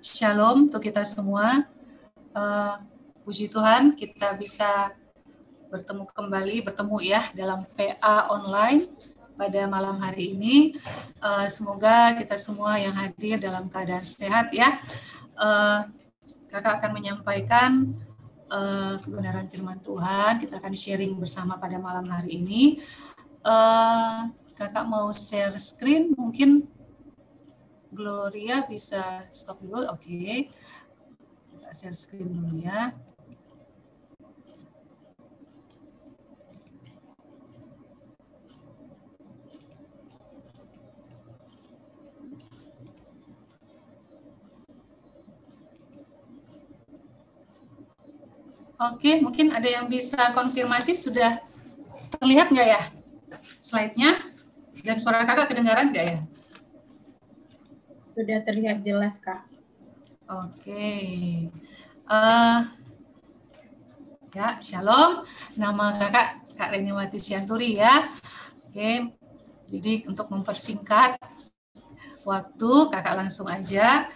Shalom untuk kita semua. Puji Tuhan kita bisa bertemu ya dalam PA online pada malam hari ini. Semoga kita semua yang hadir dalam keadaan sehat ya. Kakak akan menyampaikan kebenaran firman Tuhan. Kita akan sharing bersama pada malam hari ini. Kakak mau share screen, mungkin Gloria bisa stop dulu, oke. Kakak share screen dulu ya. Oke, mungkin ada yang bisa konfirmasi sudah terlihat nggak ya slide-nya? Dan suara kakak kedengaran nggak ya? Sudah terlihat jelas, Kak. Oke. Ya, shalom. Nama kakak Kak Reniwati Sianturi ya. Oke, jadi untuk mempersingkat waktu, kakak langsung aja.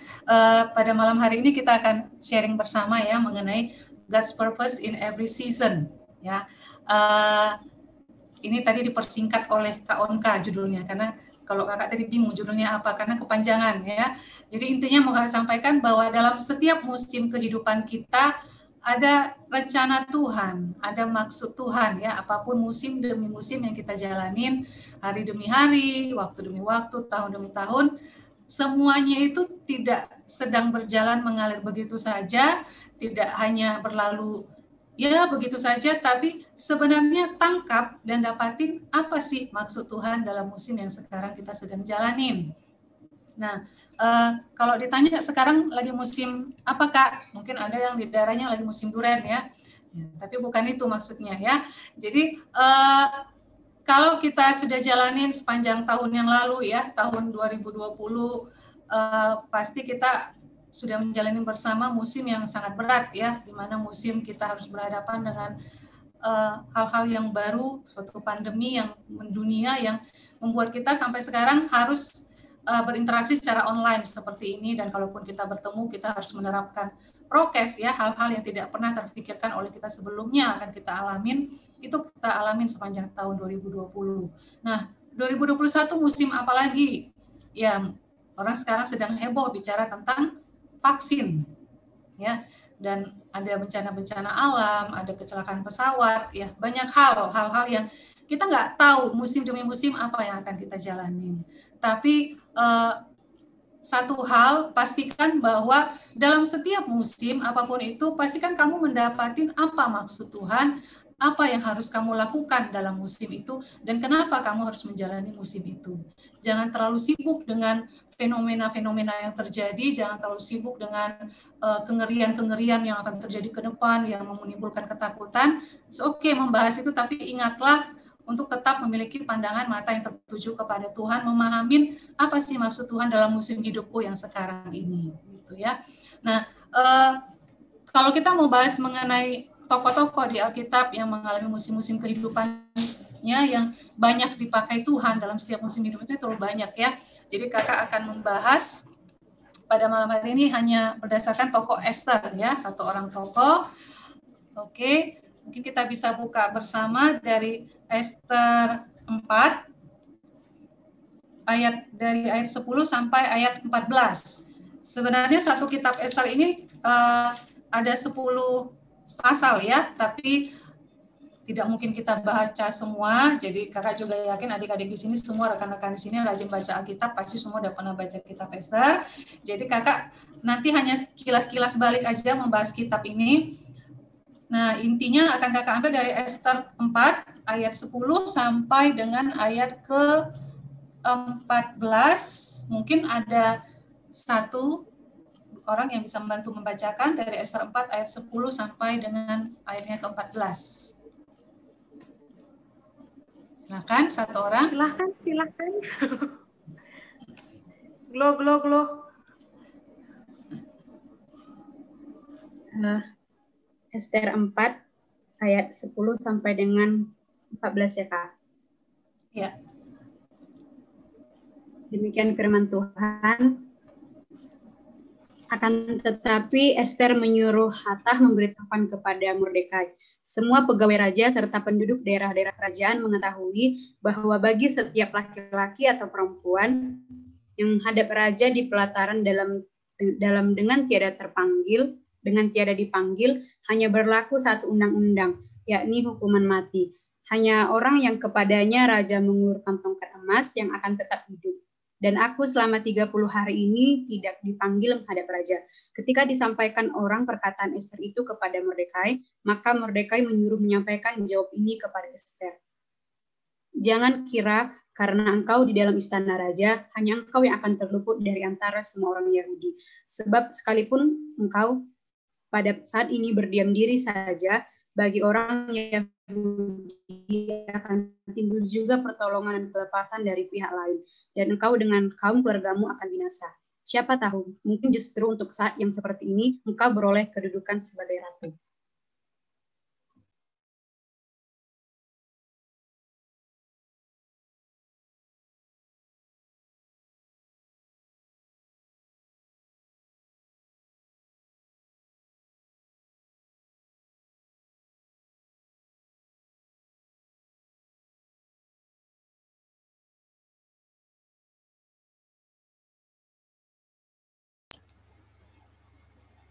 Pada malam hari ini kita akan sharing bersama ya mengenai God's purpose in every season. Ya, ini tadi dipersingkat oleh Kak Onka judulnya, karena kalau kakak tadi bingung judulnya apa karena kepanjangan ya. Jadi intinya mau kakak sampaikan bahwa dalam setiap musim kehidupan kita ada rencana Tuhan, ada maksud Tuhan ya. Apapun musim demi musim yang kita jalanin, hari demi hari, waktu demi waktu, tahun demi tahun, semuanya itu tidak sedang berjalan mengalir begitu saja, tidak hanya berlalu ya begitu saja, tapi sebenarnya tangkap dan dapatin apa sih maksud Tuhan dalam musim yang sekarang kita sedang jalanin. Nah, kalau ditanya sekarang lagi musim apa Kak? Mungkin ada yang di daerahnya lagi musim durian ya, tapi bukan itu maksudnya ya. Jadi kalau kita sudah jalanin sepanjang tahun yang lalu ya, tahun 2020, pasti kita sudah menjalani bersama musim yang sangat berat ya, di mana musim kita harus berhadapan dengan hal-hal yang baru, suatu pandemi yang mendunia yang membuat kita sampai sekarang harus berinteraksi secara online seperti ini, dan kalaupun kita bertemu kita harus menerapkan prokes ya, hal-hal yang tidak pernah terfikirkan oleh kita sebelumnya akan kita alamin, itu kita alamin sepanjang tahun 2020. Nah, 2021 musim apa lagi? Ya, orang sekarang sedang heboh bicara tentang vaksin ya, dan ada bencana-bencana alam, ada kecelakaan pesawat ya, banyak hal-hal yang kita nggak tahu musim demi musim apa yang akan kita jalani. Tapi satu hal, pastikan bahwa dalam setiap musim apapun itu, pastikan kamu mendapatkan apa maksud Tuhan, apa yang harus kamu lakukan dalam musim itu, dan kenapa kamu harus menjalani musim itu. Jangan terlalu sibuk dengan fenomena-fenomena yang terjadi, jangan terlalu sibuk dengan kengerian-kengerian yang akan terjadi ke depan, yang menimbulkan ketakutan. It's okay membahas itu, tapi ingatlah untuk tetap memiliki pandangan mata yang tertuju kepada Tuhan, memahamin apa sih maksud Tuhan dalam musim hidupku yang sekarang ini, gitu ya. Nah, kalau kita mau bahas mengenai tokoh-tokoh di Alkitab yang mengalami musim-musim kehidupannya yang banyak dipakai Tuhan dalam setiap musim hidup itu terlalu banyak ya. Jadi kakak akan membahas pada malam hari ini hanya berdasarkan tokoh Esther ya, satu orang tokoh. Oke, mungkin kita bisa buka bersama dari Esther 4 dari ayat 10 sampai ayat 14. Sebenarnya satu kitab Esther ini ada 10 pasal ya, tapi tidak mungkin kita baca semua. Jadi kakak juga yakin adik-adik di sini semua, rekan-rekan di sini rajin baca Alkitab, pasti semua udah pernah baca kitab Esther. Jadi kakak nanti hanya kilas-kilas balik aja membahas kitab ini. Nah, intinya akan kakak ambil dari Esther 4 ayat 10 sampai dengan ayat ke 14. Mungkin ada satu orang yang bisa membantu membacakan dari Esther 4 ayat 10 sampai dengan ayatnya ke 14. Silakan satu orang. Silakan. Glo. Esther 4 ayat 10 sampai dengan 14 ya Kak. Ya. Demikian firman Tuhan. Akan tetapi Ester menyuruh Hatach memberitahukan kepada Mordekai. Semua pegawai raja serta penduduk daerah-daerah kerajaan mengetahui bahwa bagi setiap laki-laki atau perempuan yang menghadap raja di pelataran dengan tiada dipanggil, hanya berlaku satu undang-undang, yakni hukuman mati. Hanya orang yang kepadanya raja mengulurkan tongkat emas yang akan tetap hidup. Dan aku selama 30 hari ini tidak dipanggil menghadap raja. Ketika disampaikan orang perkataan Ester itu kepada Mordekai, maka Mordekai menyuruh menyampaikan jawab ini kepada Ester. Jangan kira karena engkau di dalam istana raja, hanya engkau yang akan terluput dari antara semua orang Yahudi. Sebab sekalipun engkau pada saat ini berdiam diri saja, bagi orang Yahudi akan timbul juga pertolongan dan kelepasan dari pihak lain. Dan engkau dengan kaum keluargamu akan binasa. Siapa tahu, mungkin justru untuk saat yang seperti ini, engkau beroleh kedudukan sebagai ratu.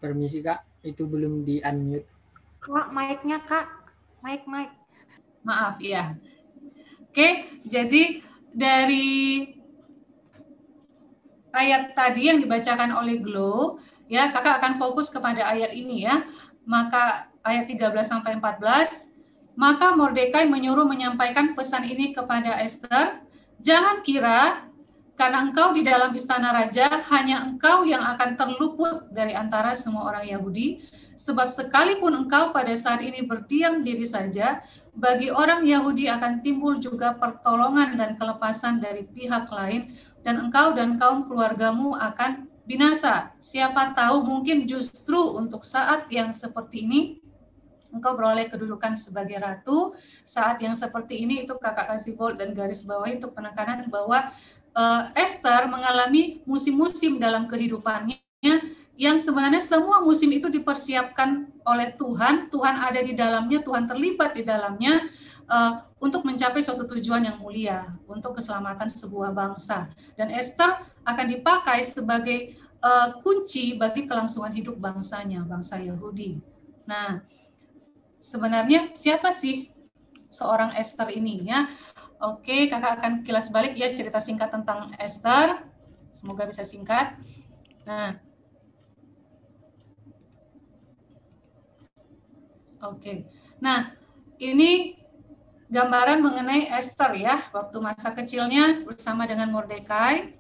Permisi Kak, itu belum di-unmute. Kak, mic-nya Kak. Mic. Maaf, ya. Oke, jadi dari ayat tadi yang dibacakan oleh Glo, ya, Kakak akan fokus kepada ayat ini ya. Maka ayat 13 sampai 14, maka Mordekai menyuruh menyampaikan pesan ini kepada Ester, jangan kira karena engkau di dalam istana raja, hanya engkau yang akan terluput dari antara semua orang Yahudi, sebab sekalipun engkau pada saat ini berdiam diri saja, bagi orang Yahudi akan timbul juga pertolongan dan kelepasan dari pihak lain, dan engkau dan kaum keluargamu akan binasa. Siapa tahu mungkin justru untuk saat yang seperti ini, engkau beroleh kedudukan sebagai ratu. Saat yang seperti ini itu Kakak kasih bold dan garis bawahi untuk penekanan bahwa Ester mengalami musim-musim dalam kehidupannya yang sebenarnya semua musim itu dipersiapkan oleh Tuhan. Tuhan ada di dalamnya, Tuhan terlibat di dalamnya untuk mencapai suatu tujuan yang mulia, untuk keselamatan sebuah bangsa. Dan Ester akan dipakai sebagai kunci bagi kelangsungan hidup bangsanya, bangsa Yahudi. Nah, sebenarnya siapa sih seorang Ester ini ya? Oke, Kakak akan kilas balik ya cerita singkat tentang Ester. Semoga bisa singkat. Nah, oke. Nah, ini gambaran mengenai Ester ya, waktu masa kecilnya bersama dengan Mordekai.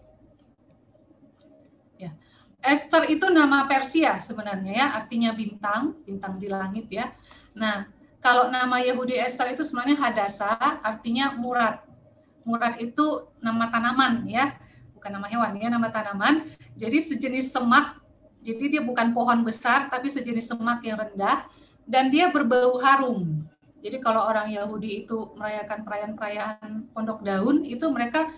Ya. Ester itu nama Persia sebenarnya ya, artinya bintang, bintang di langit ya. Nah, kalau nama Yahudi Ester itu sebenarnya Hadassah, artinya murad. Murad itu nama tanaman ya, bukan nama hewan ya, nama tanaman. Jadi sejenis semak, jadi dia bukan pohon besar, tapi sejenis semak yang rendah, dan dia berbau harum. Jadi kalau orang Yahudi itu merayakan perayaan-perayaan pondok daun, itu mereka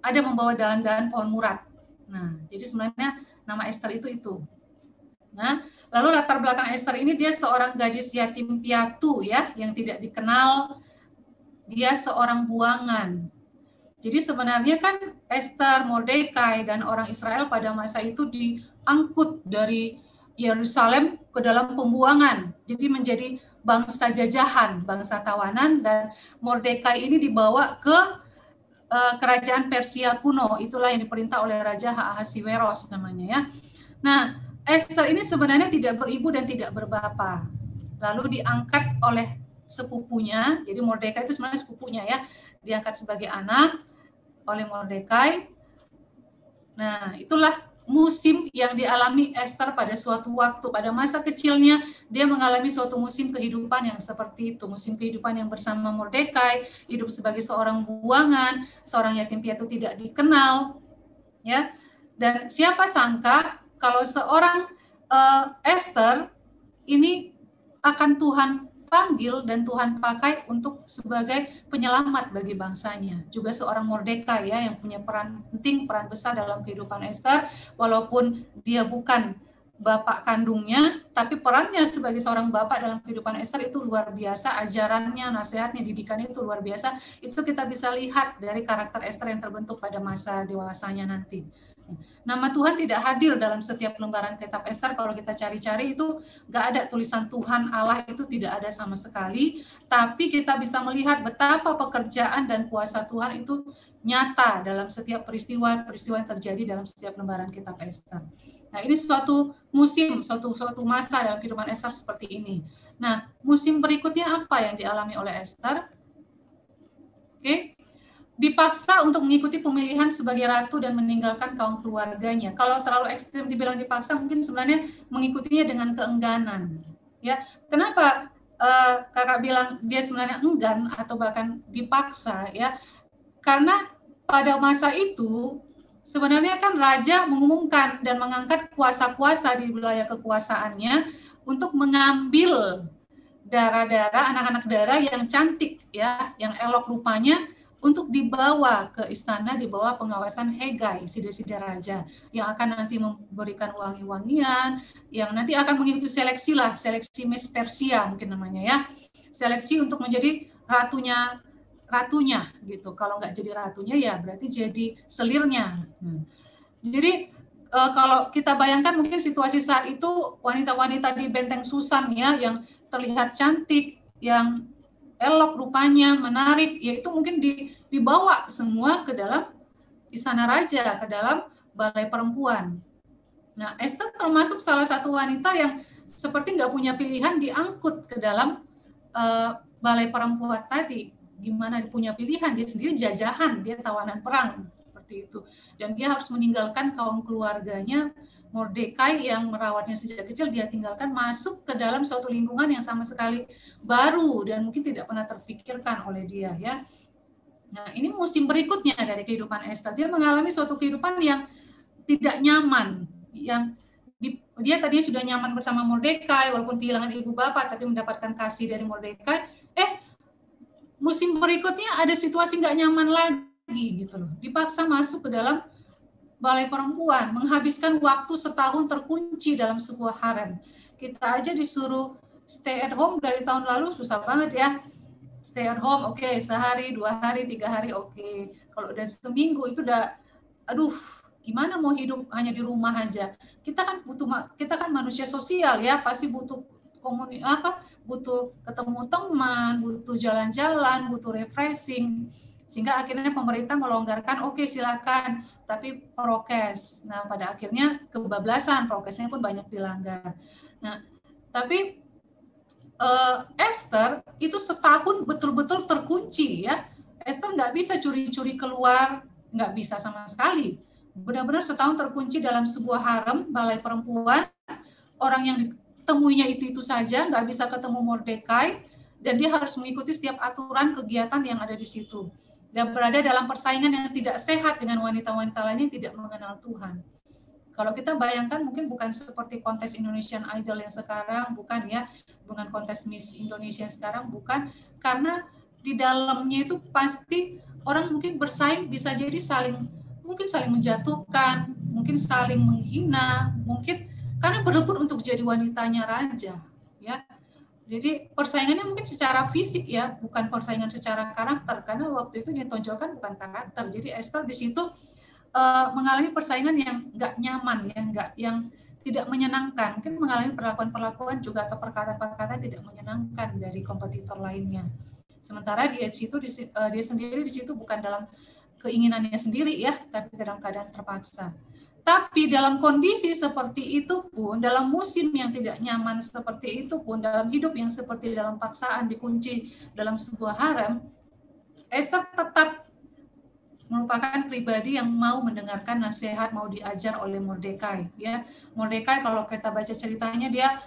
ada membawa dahan-dahan pohon murad. Nah, jadi sebenarnya nama Ester itu. Nah, lalu latar belakang Ester ini dia seorang gadis yatim piatu ya, yang tidak dikenal, dia seorang buangan. Jadi sebenarnya kan Ester, Mordekai, dan orang Israel pada masa itu diangkut dari Yerusalem ke dalam pembuangan. Jadi menjadi bangsa jajahan, bangsa tawanan, dan Mordekai ini dibawa ke kerajaan Persia kuno. Itulah yang diperintah oleh Raja Ahasiweros namanya ya. Nah, Ester ini sebenarnya tidak beribu dan tidak berbapa. Lalu diangkat oleh sepupunya, jadi Mordekai itu sebenarnya sepupunya ya, diangkat sebagai anak oleh Mordekai. Nah, itulah musim yang dialami Ester pada suatu waktu, pada masa kecilnya dia mengalami suatu musim kehidupan yang seperti itu, musim kehidupan yang bersama Mordekai, hidup sebagai seorang buangan, seorang yatim piatu tidak dikenal, ya. Dan siapa sangka kalau seorang Ester ini akan Tuhan dipanggil dan Tuhan pakai untuk sebagai penyelamat bagi bangsanya. Juga seorang Mordekai ya yang punya peran penting, peran besar dalam kehidupan Ester, walaupun dia bukan bapak kandungnya, tapi perannya sebagai seorang bapak dalam kehidupan Ester itu luar biasa, ajarannya, nasihatnya, didikannya itu luar biasa. Itu kita bisa lihat dari karakter Ester yang terbentuk pada masa dewasanya nanti. Nama Tuhan tidak hadir dalam setiap lembaran kitab Ester. Kalau kita cari-cari itu nggak ada tulisan Tuhan Allah, itu tidak ada sama sekali. Tapi kita bisa melihat betapa pekerjaan dan kuasa Tuhan itu nyata dalam setiap peristiwa yang terjadi dalam setiap lembaran kitab Ester. Nah, ini suatu musim, suatu masa dalam kehidupan Ester seperti ini. Nah, musim berikutnya apa yang dialami oleh Ester? Oke. Dipaksa untuk mengikuti pemilihan sebagai ratu dan meninggalkan kaum keluarganya. Kalau terlalu ekstrim dibilang dipaksa, mungkin sebenarnya mengikutinya dengan keengganan. Ya, kenapa kakak bilang dia sebenarnya enggan atau bahkan dipaksa? Ya, karena pada masa itu sebenarnya kan raja mengumumkan dan mengangkat kuasa-kuasa di wilayah kekuasaannya untuk mengambil darah-darah, anak-anak darah yang cantik, ya, yang elok rupanya, untuk dibawa ke istana di bawah pengawasan Hegai, sida-sida raja, yang akan nanti memberikan wangi-wangian, yang nanti akan mengikuti seleksi lah, seleksi Miss Persia mungkin namanya ya, seleksi untuk menjadi ratunya gitu. Kalau nggak jadi ratunya ya berarti jadi selirnya. Jadi kalau kita bayangkan mungkin situasi saat itu wanita-wanita di Benteng Susan ya, yang terlihat cantik, yang elok rupanya, menarik, yaitu mungkin dibawa semua ke dalam istana raja, ke dalam balai perempuan. Nah, Ester termasuk salah satu wanita yang seperti nggak punya pilihan, diangkut ke dalam balai perempuan tadi. Gimana punya pilihan, dia sendiri jajahan, dia tawanan perang, seperti itu. Dan dia harus meninggalkan kaum keluarganya, Mordekai yang merawatnya sejak kecil, dia tinggalkan, masuk ke dalam suatu lingkungan yang sama sekali baru dan mungkin tidak pernah terfikirkan oleh dia ya. Nah, ini musim berikutnya dari kehidupan Ester. Dia mengalami suatu kehidupan yang tidak nyaman, yang dia tadinya sudah nyaman bersama Mordekai walaupun kehilangan ibu bapak, tapi mendapatkan kasih dari Mordekai. Musim berikutnya ada situasi nggak nyaman lagi gitu loh. Dipaksa masuk ke dalam balai perempuan, menghabiskan waktu setahun terkunci dalam sebuah harem. Kita aja disuruh stay at home dari tahun lalu, susah banget ya. Stay at home, oke, sehari, 2 hari, 3 hari, oke. Kalau udah seminggu itu udah, aduh, gimana mau hidup hanya di rumah aja. Kita kan manusia sosial ya, pasti butuh butuh ketemu teman, butuh jalan-jalan, butuh refreshing. Sehingga akhirnya pemerintah melonggarkan, oke, silakan, tapi prokes. Nah, pada akhirnya kebablasan, prokesnya pun banyak dilanggar. Nah, tapi Ester itu setahun betul-betul terkunci ya. Ester nggak bisa curi-curi keluar, nggak bisa sama sekali. Benar-benar setahun terkunci dalam sebuah harem, balai perempuan, orang yang ditemuinya itu saja, nggak bisa ketemu Mordekai, dan dia harus mengikuti setiap aturan kegiatan yang ada di situ. Dan berada dalam persaingan yang tidak sehat dengan wanita-wanita lain yang tidak mengenal Tuhan. Kalau kita bayangkan mungkin bukan seperti kontes Indonesian Idol yang sekarang, bukan ya, dengan kontes Miss Indonesia yang sekarang, bukan, karena di dalamnya itu pasti orang mungkin bersaing, bisa jadi saling menjatuhkan, mungkin saling menghina, mungkin karena berebut untuk jadi wanitanya raja, ya. Jadi persaingannya mungkin secara fisik ya, bukan persaingan secara karakter, karena waktu itu yang ditonjolkan bukan karakter. Jadi Ester di situ mengalami persaingan yang nggak nyaman, yang tidak menyenangkan. Mungkin mengalami perlakuan-perlakuan juga atau perkataan-perkataan tidak menyenangkan dari kompetitor lainnya. Sementara dia sendiri di situ bukan dalam keinginannya sendiri ya, tapi dalam keadaan terpaksa. Tapi dalam kondisi seperti itu pun, dalam musim yang tidak nyaman seperti itu pun, dalam hidup yang seperti dalam paksaan, dikunci dalam sebuah harem, Ester tetap merupakan pribadi yang mau mendengarkan nasihat, mau diajar oleh Mordekai. Ya, Mordekai kalau kita baca ceritanya, dia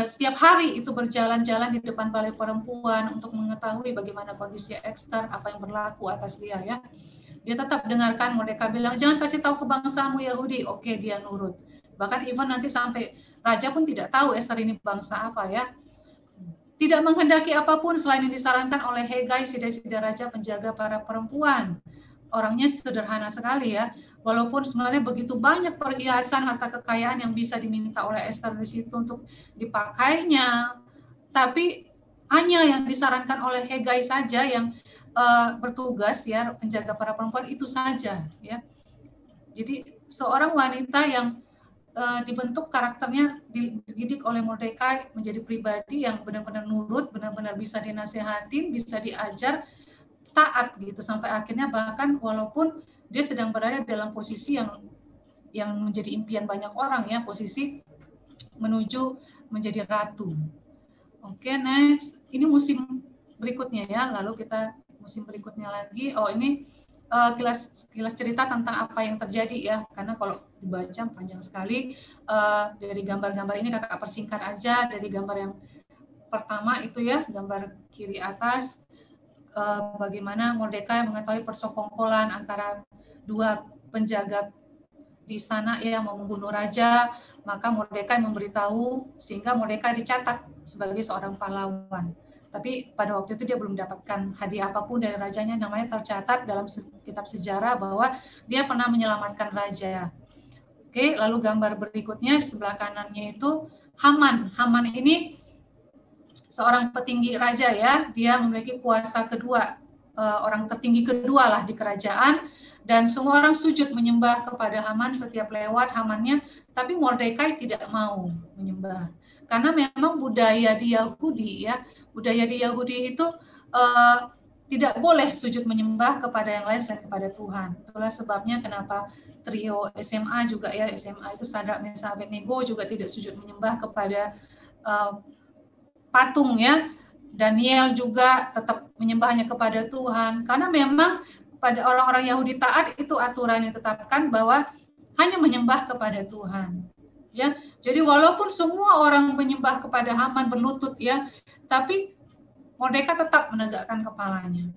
setiap hari itu berjalan-jalan di depan balai perempuan untuk mengetahui bagaimana kondisi Ester, apa yang berlaku atas dia ya. Dia tetap dengarkan, Mordekai bilang, jangan kasih tahu ke bangsamu Yahudi. Oke, dia nurut. Bahkan even nanti sampai raja pun tidak tahu Ester ini bangsa apa ya. tidak menghendaki apapun selain yang disarankan oleh Hegai, sida-sida raja penjaga para perempuan. Orangnya sederhana sekali ya, walaupun sebenarnya begitu banyak perhiasan, harta kekayaan yang bisa diminta oleh Esther di situ untuk dipakainya, tapi hanya yang disarankan oleh Hegai saja yang bertugas ya penjaga para perempuan itu saja ya. Jadi seorang wanita yang dibentuk karakternya, dididik oleh Mordekai menjadi pribadi yang benar-benar nurut, benar-benar bisa dinasehatin, bisa diajar, taat gitu sampai akhirnya bahkan walaupun dia sedang berada dalam posisi yang menjadi impian banyak orang ya, posisi menuju menjadi ratu. Oke, next. Ini musim berikutnya ya. Lalu kita musim berikutnya lagi. Oh, ini kilas cerita tentang apa yang terjadi ya, karena kalau dibaca panjang sekali. Dari gambar-gambar ini kakak persingkat aja. Dari gambar yang pertama itu ya, gambar kiri atas, bagaimana Mordekai mengetahui persekongkolan antara dua penjaga di sana ya mau membunuh raja, maka Mordekai memberitahu sehingga Mordekai dicatat sebagai seorang pahlawan. Tapi pada waktu itu dia belum mendapatkan hadiah apapun dari rajanya, namanya tercatat dalam kitab sejarah bahwa dia pernah menyelamatkan raja. Oke, lalu gambar berikutnya di sebelah kanannya itu Haman. Haman ini seorang petinggi raja ya, dia memiliki kuasa kedua, orang tertinggi kedua lah di kerajaan, dan semua orang sujud menyembah kepada Haman setiap lewat Hamannya, tapi Mordekai tidak mau menyembah. Karena memang budaya di Yahudi ya, budaya di Yahudi itu tidak boleh sujud menyembah kepada yang lain selain kepada Tuhan. Itulah sebabnya kenapa trio SMA juga ya, SMA itu Sadrak, Mesach, Abednego juga tidak sujud menyembah kepada patung ya. Daniel juga tetap menyembahnya kepada Tuhan. Karena memang pada orang-orang Yahudi taat itu aturan yang ditetapkan bahwa hanya menyembah kepada Tuhan. Ya, jadi walaupun semua orang menyembah kepada Haman berlutut ya, tapi Mordekai tetap menegakkan kepalanya.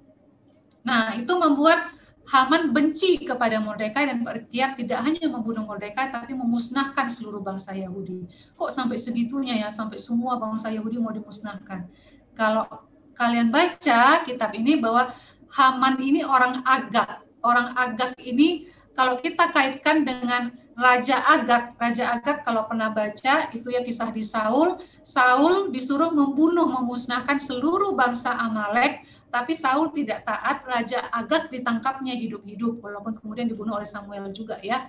Nah, itu membuat Haman benci kepada Mordekai dan berikhtiar tidak hanya membunuh Mordekai tapi memusnahkan seluruh bangsa Yahudi. Kok sampai segitunya ya, sampai semua bangsa Yahudi mau dimusnahkan. Kalau kalian baca kitab ini bahwa Haman ini orang Agag. Orang Agag ini kalau kita kaitkan dengan Raja Agag kalau pernah baca itu ya kisah di Saul disuruh membunuh, memusnahkan seluruh bangsa Amalek, tapi Saul tidak taat, Raja Agag ditangkapnya hidup-hidup, walaupun kemudian dibunuh oleh Samuel juga ya.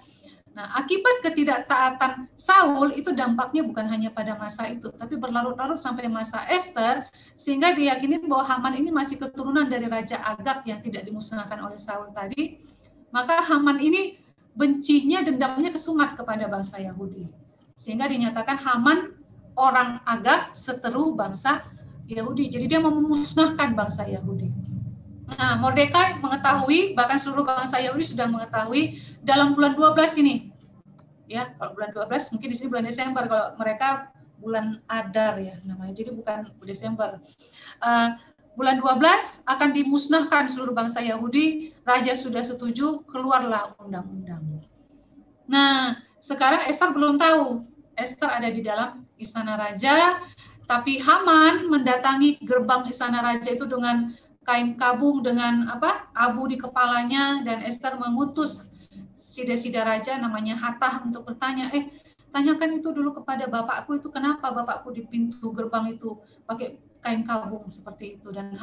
Nah, akibat ketidaktaatan Saul itu dampaknya bukan hanya pada masa itu, tapi berlarut-larut sampai masa Esther, sehingga diyakini bahwa Haman ini masih keturunan dari Raja Agag yang tidak dimusnahkan oleh Saul tadi. Maka Haman ini bencinya, dendamnya kesumat kepada bangsa Yahudi. Sehingga dinyatakan Haman orang Agag seteru bangsa Yahudi. Jadi dia mau memusnahkan bangsa Yahudi. Nah, Mordekai mengetahui, bahkan seluruh bangsa Yahudi sudah mengetahui dalam bulan 12 ini. Ya, kalau bulan 12 mungkin di sini bulan Desember, kalau mereka bulan Adar ya namanya. Jadi bukan Desember. Bulan 12 akan dimusnahkan seluruh bangsa Yahudi, raja sudah setuju, keluarlah undang-undang. Nah, sekarang Esther belum tahu. Esther ada di dalam istana raja, tapi Haman mendatangi gerbang istana raja itu dengan kain kabung dengan abu di kepalanya, dan Esther mengutus sida-sida raja namanya Hatah untuk bertanya, tanyakan itu dulu kepada bapakku itu kenapa bapakku di pintu gerbang itu pakai kain kabung seperti itu. Dan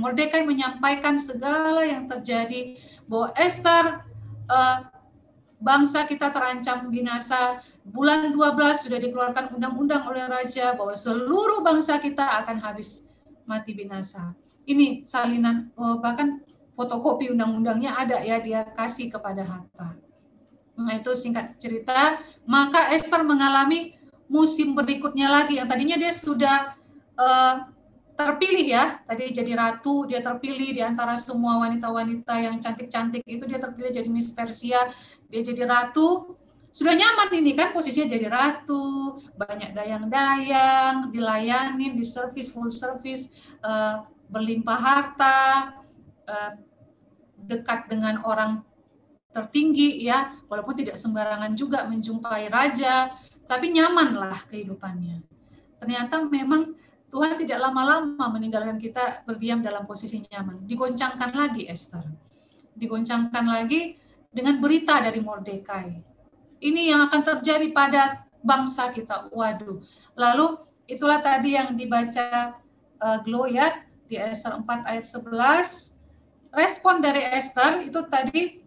Mordekai menyampaikan segala yang terjadi, bahwa Esther, bangsa kita terancam binasa, bulan 12 sudah dikeluarkan undang-undang oleh raja bahwa seluruh bangsa kita akan habis mati binasa. Ini salinan, bahkan fotokopi undang-undangnya ada ya, dia kasih kepada Hathach. Nah, itu singkat cerita. Maka Esther mengalami musim berikutnya lagi, yang tadinya dia sudah terpilih ya, tadi jadi ratu, dia terpilih di antara semua wanita-wanita yang cantik-cantik itu, dia terpilih jadi Miss Persia, dia jadi ratu, sudah nyaman ini kan posisinya jadi ratu, banyak dayang-dayang, dilayani, di service, full service, berlimpah harta, dekat dengan orang tertinggi ya, walaupun tidak sembarangan juga menjumpai raja, tapi nyamanlah kehidupannya. Ternyata memang Tuhan tidak lama-lama meninggalkan kita berdiam dalam posisi nyaman. Digoncangkan lagi Esther. Digoncangkan lagi dengan berita dari Mordekai. Ini yang akan terjadi pada bangsa kita. Waduh. Lalu itulah tadi yang dibaca Gloria di Esther 4 ayat 11. Respon dari Esther itu tadi,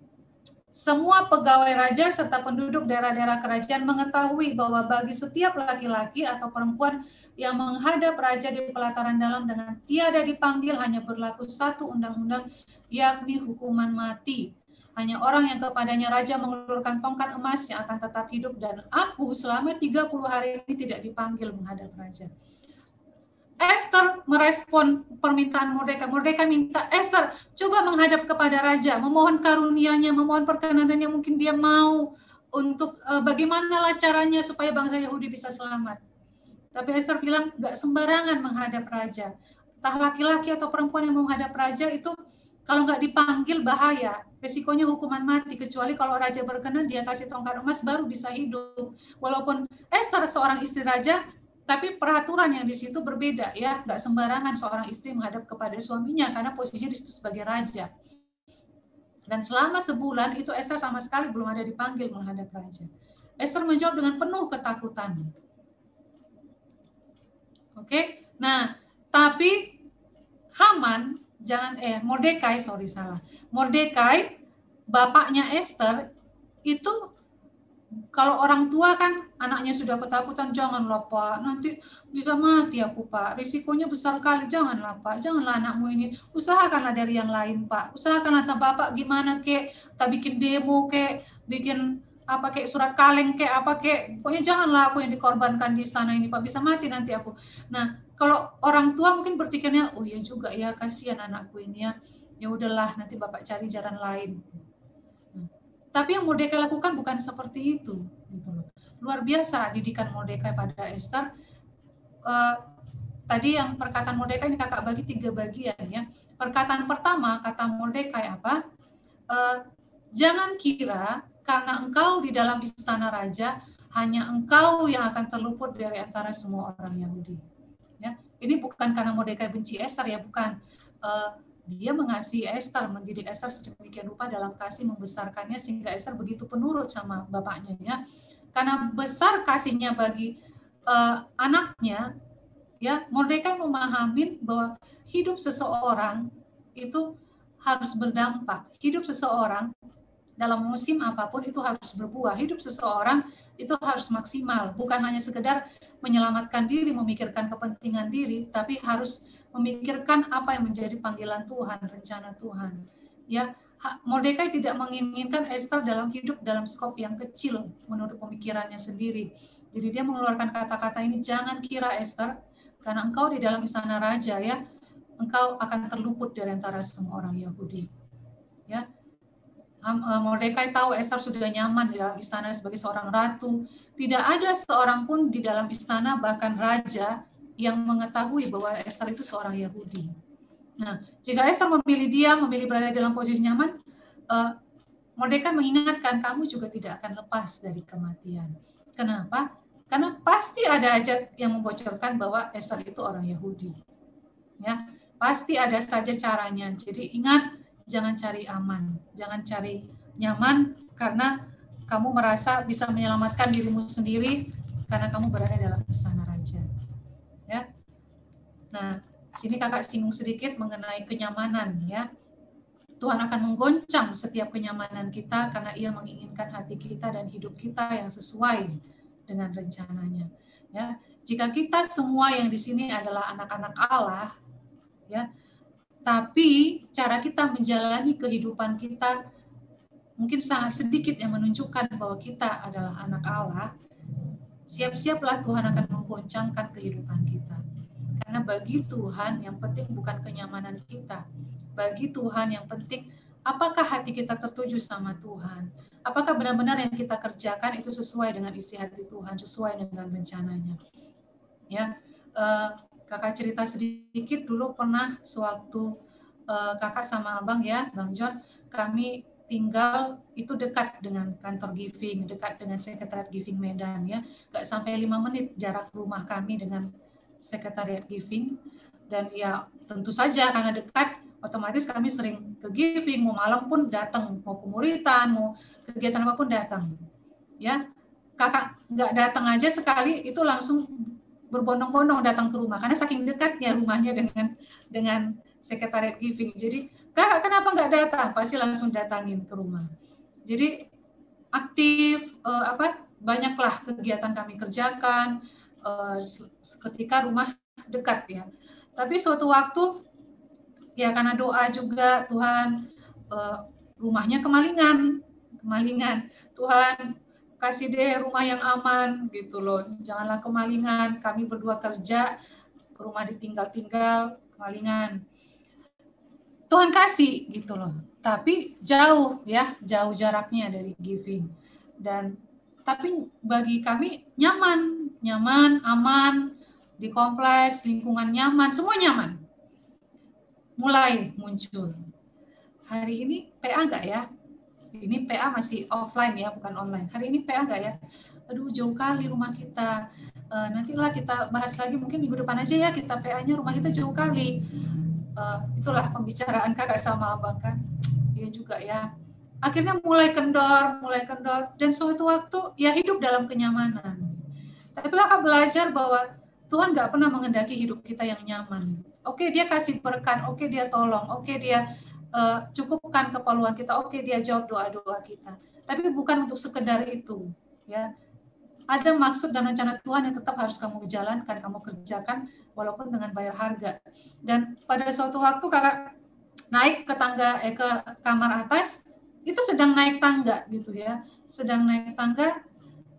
semua pegawai raja serta penduduk daerah-daerah kerajaan mengetahui bahwa bagi setiap laki-laki atau perempuan yang menghadap raja di pelataran dalam dengan tiada dipanggil hanya berlaku satu undang-undang, yakni hukuman mati. Hanya orang yang kepadanya raja mengulurkan tongkat emas yang akan tetap hidup, dan aku selama 30 hari ini tidak dipanggil menghadap raja. Esther merespon permintaan Mordekai. Mordekai minta, Esther coba menghadap kepada raja, memohon karunia-Nya, memohon perkenanannya, mungkin dia mau untuk bagaimanalah caranya supaya bangsa Yahudi bisa selamat. Tapi Esther bilang, gak sembarangan menghadap raja. Entah laki-laki atau perempuan yang menghadap raja itu, kalau nggak dipanggil bahaya, resikonya hukuman mati, kecuali kalau raja berkenan dia kasih tongkat emas baru bisa hidup. Walaupun Esther seorang istri raja, tapi peraturan yang di situ berbeda ya, nggak sembarangan seorang istri menghadap kepada suaminya karena posisinya di situ sebagai raja. Dan selama sebulan itu Esther sama sekali belum ada dipanggil menghadap raja. Esther menjawab dengan penuh ketakutan. Oke, nah tapi Haman Mordekai, Mordekai, bapaknya Esther itu. Kalau orang tua kan anaknya sudah ketakutan, janganlah Pak, nanti bisa mati aku Pak, risikonya besar kali, janganlah Pak, janganlah anakmu ini, usahakanlah dari yang lain Pak, usahakanlah Bapak gimana kek, tak bikin demo kek, bikin apa kek, surat kaleng kek, apa kek, pokoknya janganlah aku yang dikorbankan di sana ini Pak, bisa mati nanti aku. Nah kalau orang tua mungkin berpikirnya, oh iya juga ya, kasihan anakku ini ya udahlah nanti Bapak cari jalan lain. Tapi yang Mordekai lakukan bukan seperti itu, gitu loh. Luar biasa didikan Mordekai pada Esther. Tadi yang perkataan Mordekai ini kakak bagi 3 bagian ya. Perkataan pertama kata Mordekai apa? Jangan kira karena engkau di dalam istana raja hanya engkau yang akan terluput dari antara semua orang Yahudi. Ya, ini bukan karena Mordekai benci Esther ya, bukan. Dia mengasihi Esther, mendidik Esther sedemikian rupa dalam kasih membesarkannya sehingga Esther begitu penurut sama bapaknya ya. Karena besar kasihnya bagi anaknya, ya Mordekai memahami bahwa hidup seseorang itu harus berdampak. Hidup seseorang dalam musim apapun itu harus berbuah. Hidup seseorang itu harus maksimal, bukan hanya sekedar menyelamatkan diri, memikirkan kepentingan diri, tapi harus memikirkan apa yang menjadi panggilan Tuhan, rencana Tuhan. Ya, Mordekai tidak menginginkan Esther dalam hidup dalam skop yang kecil menurut pemikirannya sendiri. Jadi dia mengeluarkan kata-kata ini, jangan kira Esther, karena engkau di dalam istana raja ya, engkau akan terluput dari antara semua orang Yahudi. Ya, Mordekai tahu Esther sudah nyaman di dalam istana sebagai seorang ratu. Tidak ada seorang pun di dalam istana, bahkan raja, yang mengetahui bahwa Esther itu seorang Yahudi. Nah, jika Esther memilih berada dalam posisi nyaman, Mordekai mengingatkan kamu juga tidak akan lepas dari kematian. Kenapa? Karena pasti ada aja yang membocorkan bahwa Esther itu orang Yahudi. Ya, pasti ada saja caranya. Jadi ingat, jangan cari aman, jangan cari nyaman karena kamu merasa bisa menyelamatkan dirimu sendiri karena kamu berada dalam istana raja. Ya. Nah, sini kakak singgung sedikit mengenai kenyamanan ya. Tuhan akan menggoncang setiap kenyamanan kita karena Ia menginginkan hati kita dan hidup kita yang sesuai dengan rencananya. Ya, jika kita semua yang di sini adalah anak-anak Allah, ya, tapi cara kita menjalani kehidupan kita mungkin sangat sedikit yang menunjukkan bahwa kita adalah anak Allah. Siap-siaplah Tuhan akan menggoncangkan kehidupan kita. Karena bagi Tuhan yang penting bukan kenyamanan kita. Bagi Tuhan yang penting apakah hati kita tertuju sama Tuhan. Apakah benar-benar yang kita kerjakan itu sesuai dengan isi hati Tuhan, sesuai dengan rencananya. Ya, kakak cerita sedikit dulu pernah sewaktu kakak sama abang ya, Bang John, kami tinggal itu dekat dengan kantor Giving, dekat dengan sekretariat Giving Medan ya, nggak sampai 5 menit jarak rumah kami dengan sekretariat giving, dan ya tentu saja karena dekat, otomatis kami sering ke giving, mau malam pun datang, mau pemuritan, mau kegiatan apapun datang. Ya, kakak nggak datang aja sekali itu langsung berbondong-bondong datang ke rumah karena saking dekatnya rumahnya dengan sekretariat giving. Jadi kakak kenapa nggak datang? Pasti langsung datangin ke rumah. Jadi aktif banyaklah kegiatan kami kerjakan ketika rumah dekat ya. Tapi suatu waktu ya karena doa juga Tuhan rumahnya kemalingan. Tuhan kasih deh rumah yang aman gitu loh. Janganlah kemalingan. Kami berdua kerja, rumah ditinggal-tinggal, kemalingan. Tuhan kasih gitu loh. Tapi jauh jaraknya dari giving. Tapi bagi kami nyaman, aman, di kompleks, lingkungan nyaman, semua nyaman. Mulai muncul. Hari ini PA enggak ya? Ini PA masih offline ya, bukan online. Hari ini PA enggak ya? Aduh, jauh kali rumah kita. Nantilah kita bahas lagi, mungkin minggu depan aja ya kita PA-nya, rumah kita jauh kali. Itulah pembicaraan kakak sama abang kan. Iya juga ya. Akhirnya mulai kendor, dan suatu waktu ya hidup dalam kenyamanan. Tapi kakak belajar bahwa Tuhan nggak pernah menghendaki hidup kita yang nyaman. Oke, dia kasih berkat, oke dia tolong, oke dia cukupkan keperluan kita, oke dia jawab doa-doa kita. Tapi bukan untuk sekedar itu, ya. Ada maksud dan rencana Tuhan yang tetap harus kamu jalankan, kamu kerjakan, walaupun dengan bayar harga. Dan pada suatu waktu kakak naik ke tangga, ke kamar atas, itu sedang naik tangga gitu ya,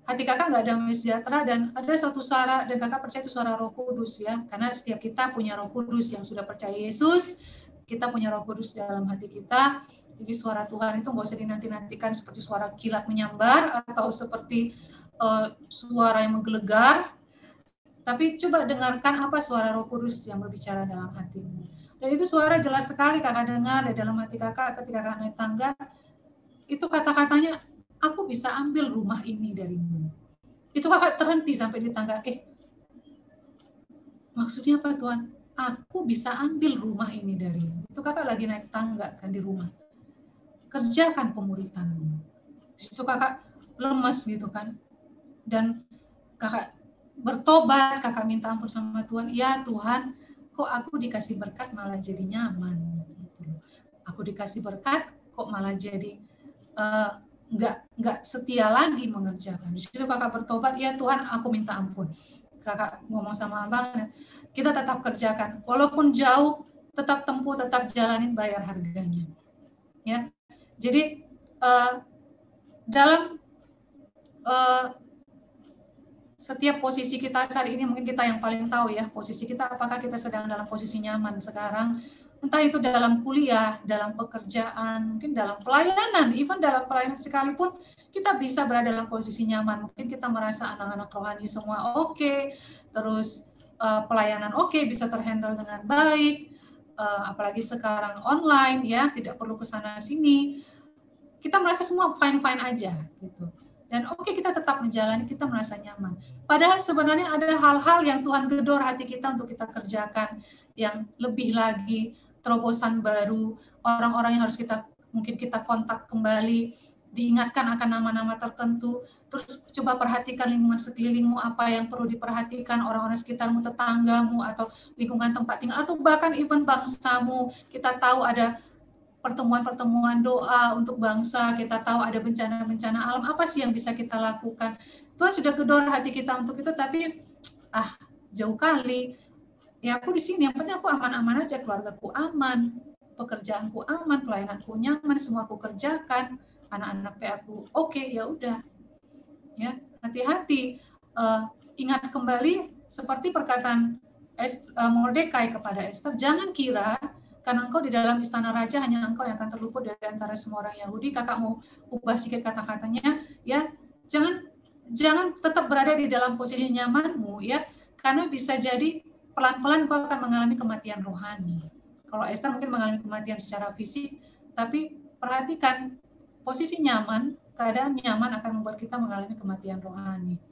hati kakak nggak damai sejahtera, dan ada suatu suara, dan kakak percaya itu suara Roh Kudus ya, karena setiap kita punya Roh Kudus yang sudah percaya Yesus, kita punya Roh Kudus dalam hati kita. Jadi suara Tuhan itu nggak usah dinanti-nantikan seperti suara kilat menyambar atau seperti suara yang menggelegar, tapi coba dengarkan apa suara Roh Kudus yang berbicara dalam hatimu. Dan itu suara jelas sekali kakak dengar di dalam hati kakak ketika kakak naik tangga. Itu kata-katanya, aku bisa ambil rumah ini darimu. Itu kakak terhenti sampai di tangga. Maksudnya apa Tuhan? Aku bisa ambil rumah ini darimu. Itu kakak lagi naik tangga kan di rumah. Kerjakan pemuritanmu. Itu kakak lemes gitu kan. Dan kakak bertobat, kakak minta ampun sama Tuhan. Ya Tuhan, kok aku dikasih berkat malah jadi nyaman. Gitu. Aku dikasih berkat, kok malah jadi nggak setia lagi mengerjakan. Di situ kakak bertobat, ya Tuhan aku minta ampun. Kakak ngomong sama abang, kita tetap kerjakan, walaupun jauh, tetap tempuh, tetap jalanin, bayar harganya. Ya, jadi dalam setiap posisi kita saat ini, mungkin kita yang paling tahu ya posisi kita, apakah kita sedang dalam posisi nyaman sekarang. Entah itu dalam kuliah, dalam pekerjaan, mungkin dalam pelayanan, even dalam pelayanan sekalipun, kita bisa berada dalam posisi nyaman. Mungkin kita merasa anak-anak rohani semua oke, terus pelayanan oke, bisa terhandle dengan baik, apalagi sekarang online ya, tidak perlu kesana sini. Kita merasa semua fine-fine aja gitu. Dan oke, kita tetap menjalani, kita merasa nyaman. Padahal sebenarnya ada hal-hal yang Tuhan gedor hati kita untuk kita kerjakan, yang lebih lagi, terobosan baru, orang-orang yang harus mungkin kita kontak kembali, diingatkan akan nama-nama tertentu, terus coba perhatikan lingkungan sekelilingmu, apa yang perlu diperhatikan, orang-orang sekitarmu, tetanggamu, atau lingkungan tempat tinggal, atau bahkan even bangsamu. Kita tahu ada pertemuan-pertemuan doa untuk bangsa, kita tahu ada bencana-bencana alam, apa sih yang bisa kita lakukan. Tuhan sudah gedor hati kita untuk itu, tapi jauh kali. Ya aku di sini, yang penting aku aman-aman aja, keluargaku aman, pekerjaanku aman, pelayananku nyaman, semua aku kerjakan, anak-anak PA-ku oke, ya udah. Ya, hati-hati. Ingat kembali seperti perkataan Mordekai kepada Esther, jangan kira karena engkau di dalam istana raja hanya engkau yang akan terluput dari antara semua orang Yahudi. Kakak mau ubah sedikit kata-katanya, ya jangan tetap berada di dalam posisi nyamanmu, ya, karena bisa jadi pelan-pelan kau akan mengalami kematian rohani. Kalau Esther mungkin mengalami kematian secara fisik, tapi perhatikan posisi nyaman, keadaan nyaman akan membuat kita mengalami kematian rohani.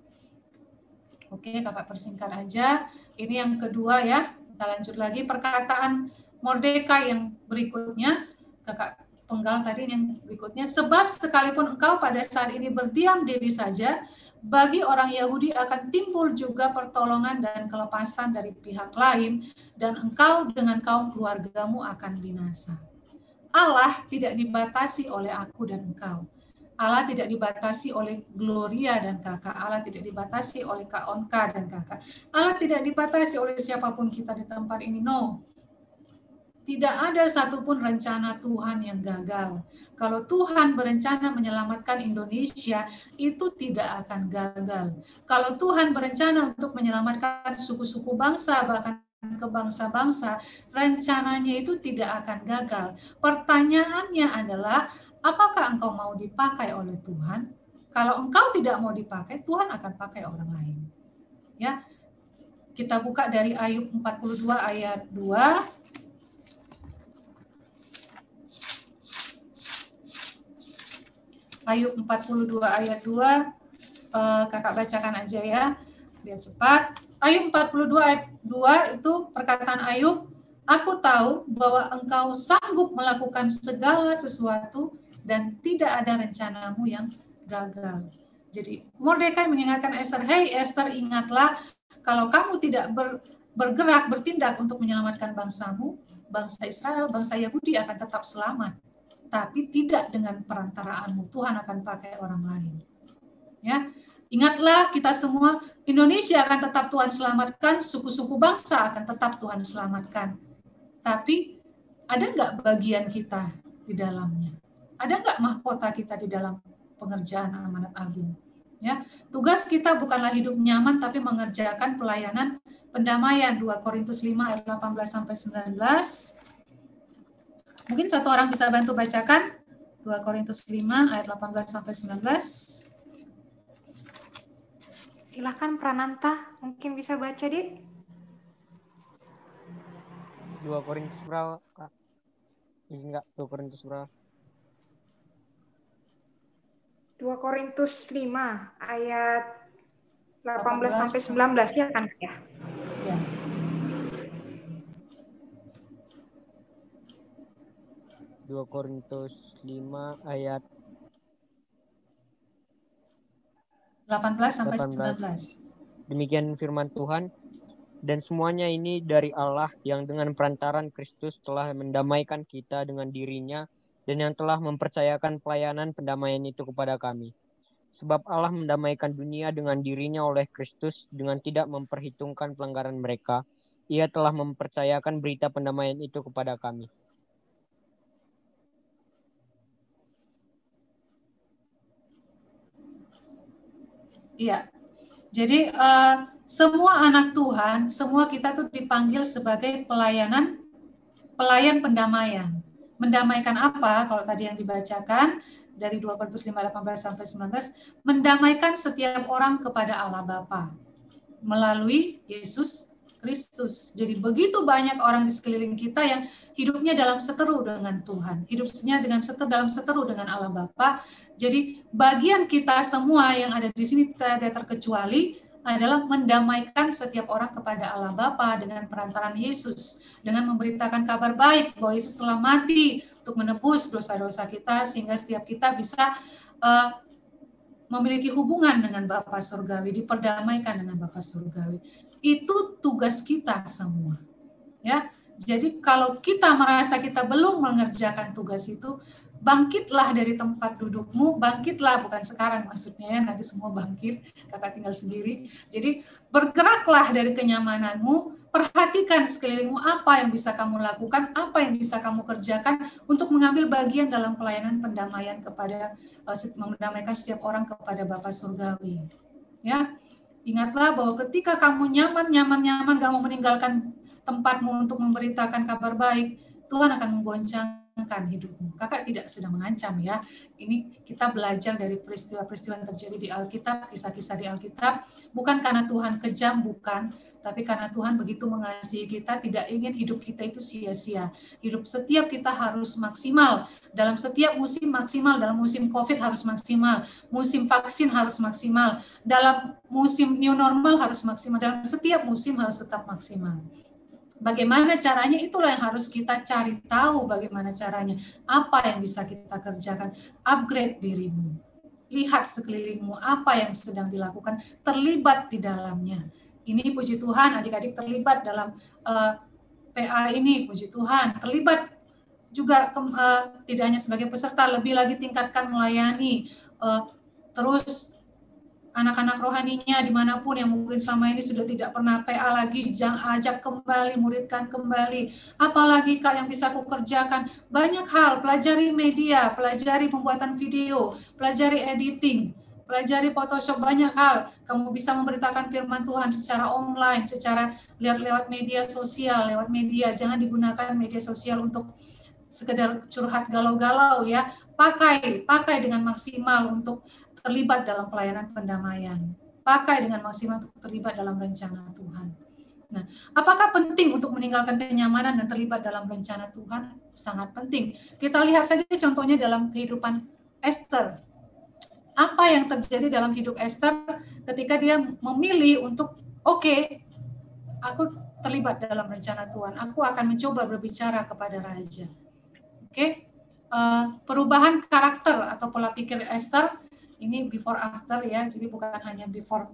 Oke, kakak persingkat aja. Ini yang kedua ya. Kita lanjut lagi perkataan Mordekai yang berikutnya. Kakak penggal tadi yang berikutnya. Sebab sekalipun engkau pada saat ini berdiam diri saja, bagi orang Yahudi akan timbul juga pertolongan dan kelepasan dari pihak lain, dan engkau dengan kaum keluargamu akan binasa. Allah tidak dibatasi oleh aku dan engkau. Allah tidak dibatasi oleh Gloria dan kakak. Allah tidak dibatasi oleh Kak Onka dan kakak. Allah tidak dibatasi oleh siapapun kita di tempat ini. No. Tidak ada satupun rencana Tuhan yang gagal. Kalau Tuhan berencana menyelamatkan Indonesia, itu tidak akan gagal. Kalau Tuhan berencana untuk menyelamatkan suku-suku bangsa, bahkan ke bangsa-bangsa, rencananya itu tidak akan gagal. Pertanyaannya adalah, apakah engkau mau dipakai oleh Tuhan? Kalau engkau tidak mau dipakai, Tuhan akan pakai orang lain. Ya, kita buka dari Ayub 42 ayat 2. Ayub 42 ayat 2, kakak bacakan aja ya, biar cepat. Ayub 42 ayat 2 itu perkataan Ayub, aku tahu bahwa engkau sanggup melakukan segala sesuatu dan tidak ada rencanamu yang gagal. Jadi Mordekai mengingatkan Esther, hey Esther, ingatlah kalau kamu tidak bergerak, bertindak untuk menyelamatkan bangsamu, bangsa Israel, bangsa Yahudi akan tetap selamat. Tapi tidak dengan perantaraanmu, Tuhan akan pakai orang lain. Ya, ingatlah kita semua, Indonesia akan tetap Tuhan selamatkan, suku-suku bangsa akan tetap Tuhan selamatkan. Tapi ada nggak bagian kita di dalamnya? Ada nggak mahkota kita di dalam pengerjaan amanat agung? Ya, tugas kita bukanlah hidup nyaman, tapi mengerjakan pelayanan pendamaian. 2 Korintus 5 ayat 18 sampai 19. Mungkin satu orang bisa bantu bacakan 2 Korintus 5 ayat 18 sampai 19. Silakan Prananta, mungkin bisa baca, Dik. 2 Korintus berapa, Kak? Izin enggak? 2 Korintus berapa? 2 Korintus 5 ayat 18 sampai 19 ya kan ya? Ya. Dua Korintus 5 ayat 18 sampai 19. Demikian firman Tuhan, dan semuanya ini dari Allah yang dengan perantaran Kristus telah mendamaikan kita dengan dirinya dan yang telah mempercayakan pelayanan pendamaian itu kepada kami. Sebab Allah mendamaikan dunia dengan dirinya oleh Kristus dengan tidak memperhitungkan pelanggaran mereka. Ia telah mempercayakan berita pendamaian itu kepada kami. Iya, jadi semua anak Tuhan, semua kita tuh dipanggil sebagai pelayan pendamaian. Mendamaikan apa? Kalau tadi yang dibacakan dari 2 Korintus 5, 18 sampai 19, mendamaikan setiap orang kepada Allah Bapa melalui Yesus Kristus. Jadi begitu banyak orang di sekeliling kita yang hidupnya dalam seteru dengan Tuhan, hidupnya dalam seteru dengan Allah Bapa. Jadi bagian kita semua yang ada di sini tidak terkecuali adalah mendamaikan setiap orang kepada Allah Bapa dengan perantaran Yesus, dengan memberitakan kabar baik bahwa Yesus telah mati untuk menebus dosa-dosa kita, sehingga setiap kita bisa memiliki hubungan dengan Bapa Surgawi, diperdamaikan dengan Bapa Surgawi. Itu tugas kita semua. Ya. Jadi kalau kita merasa kita belum mengerjakan tugas itu, bangkitlah dari tempat dudukmu, bangkitlah, bukan sekarang maksudnya ya, nanti semua bangkit, kakak tinggal sendiri. Jadi bergeraklah dari kenyamananmu, perhatikan sekelilingmu apa yang bisa kamu lakukan, apa yang bisa kamu kerjakan untuk mengambil bagian dalam pelayanan pendamaian kepada, mendamaikan setiap orang kepada Bapa Surgawi. Ya, ingatlah bahwa ketika kamu nyaman gak mau meninggalkan tempatmu untuk memberitakan kabar baik, Tuhan akan menggoncang menenangkan hidupmu. Kakak tidak sedang mengancam ya. Ini kita belajar dari peristiwa-peristiwa yang terjadi di Alkitab, kisah-kisah di Alkitab, bukan karena Tuhan kejam, bukan, tapi karena Tuhan begitu mengasihi kita, tidak ingin hidup kita itu sia-sia. Hidup setiap kita harus maksimal. Dalam setiap musim maksimal, dalam musim COVID harus maksimal, musim vaksin harus maksimal, dalam musim new normal harus maksimal, dalam setiap musim harus tetap maksimal. Bagaimana caranya? Itulah yang harus kita cari tahu bagaimana caranya. Apa yang bisa kita kerjakan? Upgrade dirimu. Lihat sekelilingmu apa yang sedang dilakukan, terlibat di dalamnya. Ini puji Tuhan, adik-adik terlibat dalam PA ini, puji Tuhan. Terlibat juga tidak hanya sebagai peserta, lebih lagi tingkatkan melayani. Terus anak-anak rohaninya dimanapun yang mungkin selama ini sudah tidak pernah PA lagi, ajak kembali, muridkan kembali. Apalagi Kak yang bisa aku kerjakan? Banyak hal, pelajari media, pelajari pembuatan video, pelajari editing, pelajari Photoshop, banyak hal. Kamu bisa memberitakan firman Tuhan secara online, secara lewat media sosial, lewat media. Jangan digunakan media sosial untuk sekedar curhat galau-galau ya. Pakai dengan maksimal untuk terlibat dalam pelayanan pendamaian. Pakai dengan maksimal untuk terlibat dalam rencana Tuhan. Nah, apakah penting untuk meninggalkan kenyamanan dan terlibat dalam rencana Tuhan? Sangat penting. Kita lihat saja contohnya dalam kehidupan Esther. Apa yang terjadi dalam hidup Esther ketika dia memilih untuk, oke, aku terlibat dalam rencana Tuhan. Aku akan mencoba berbicara kepada raja. Oke, perubahan karakter atau pola pikir Esther, ini before after ya, jadi bukan hanya before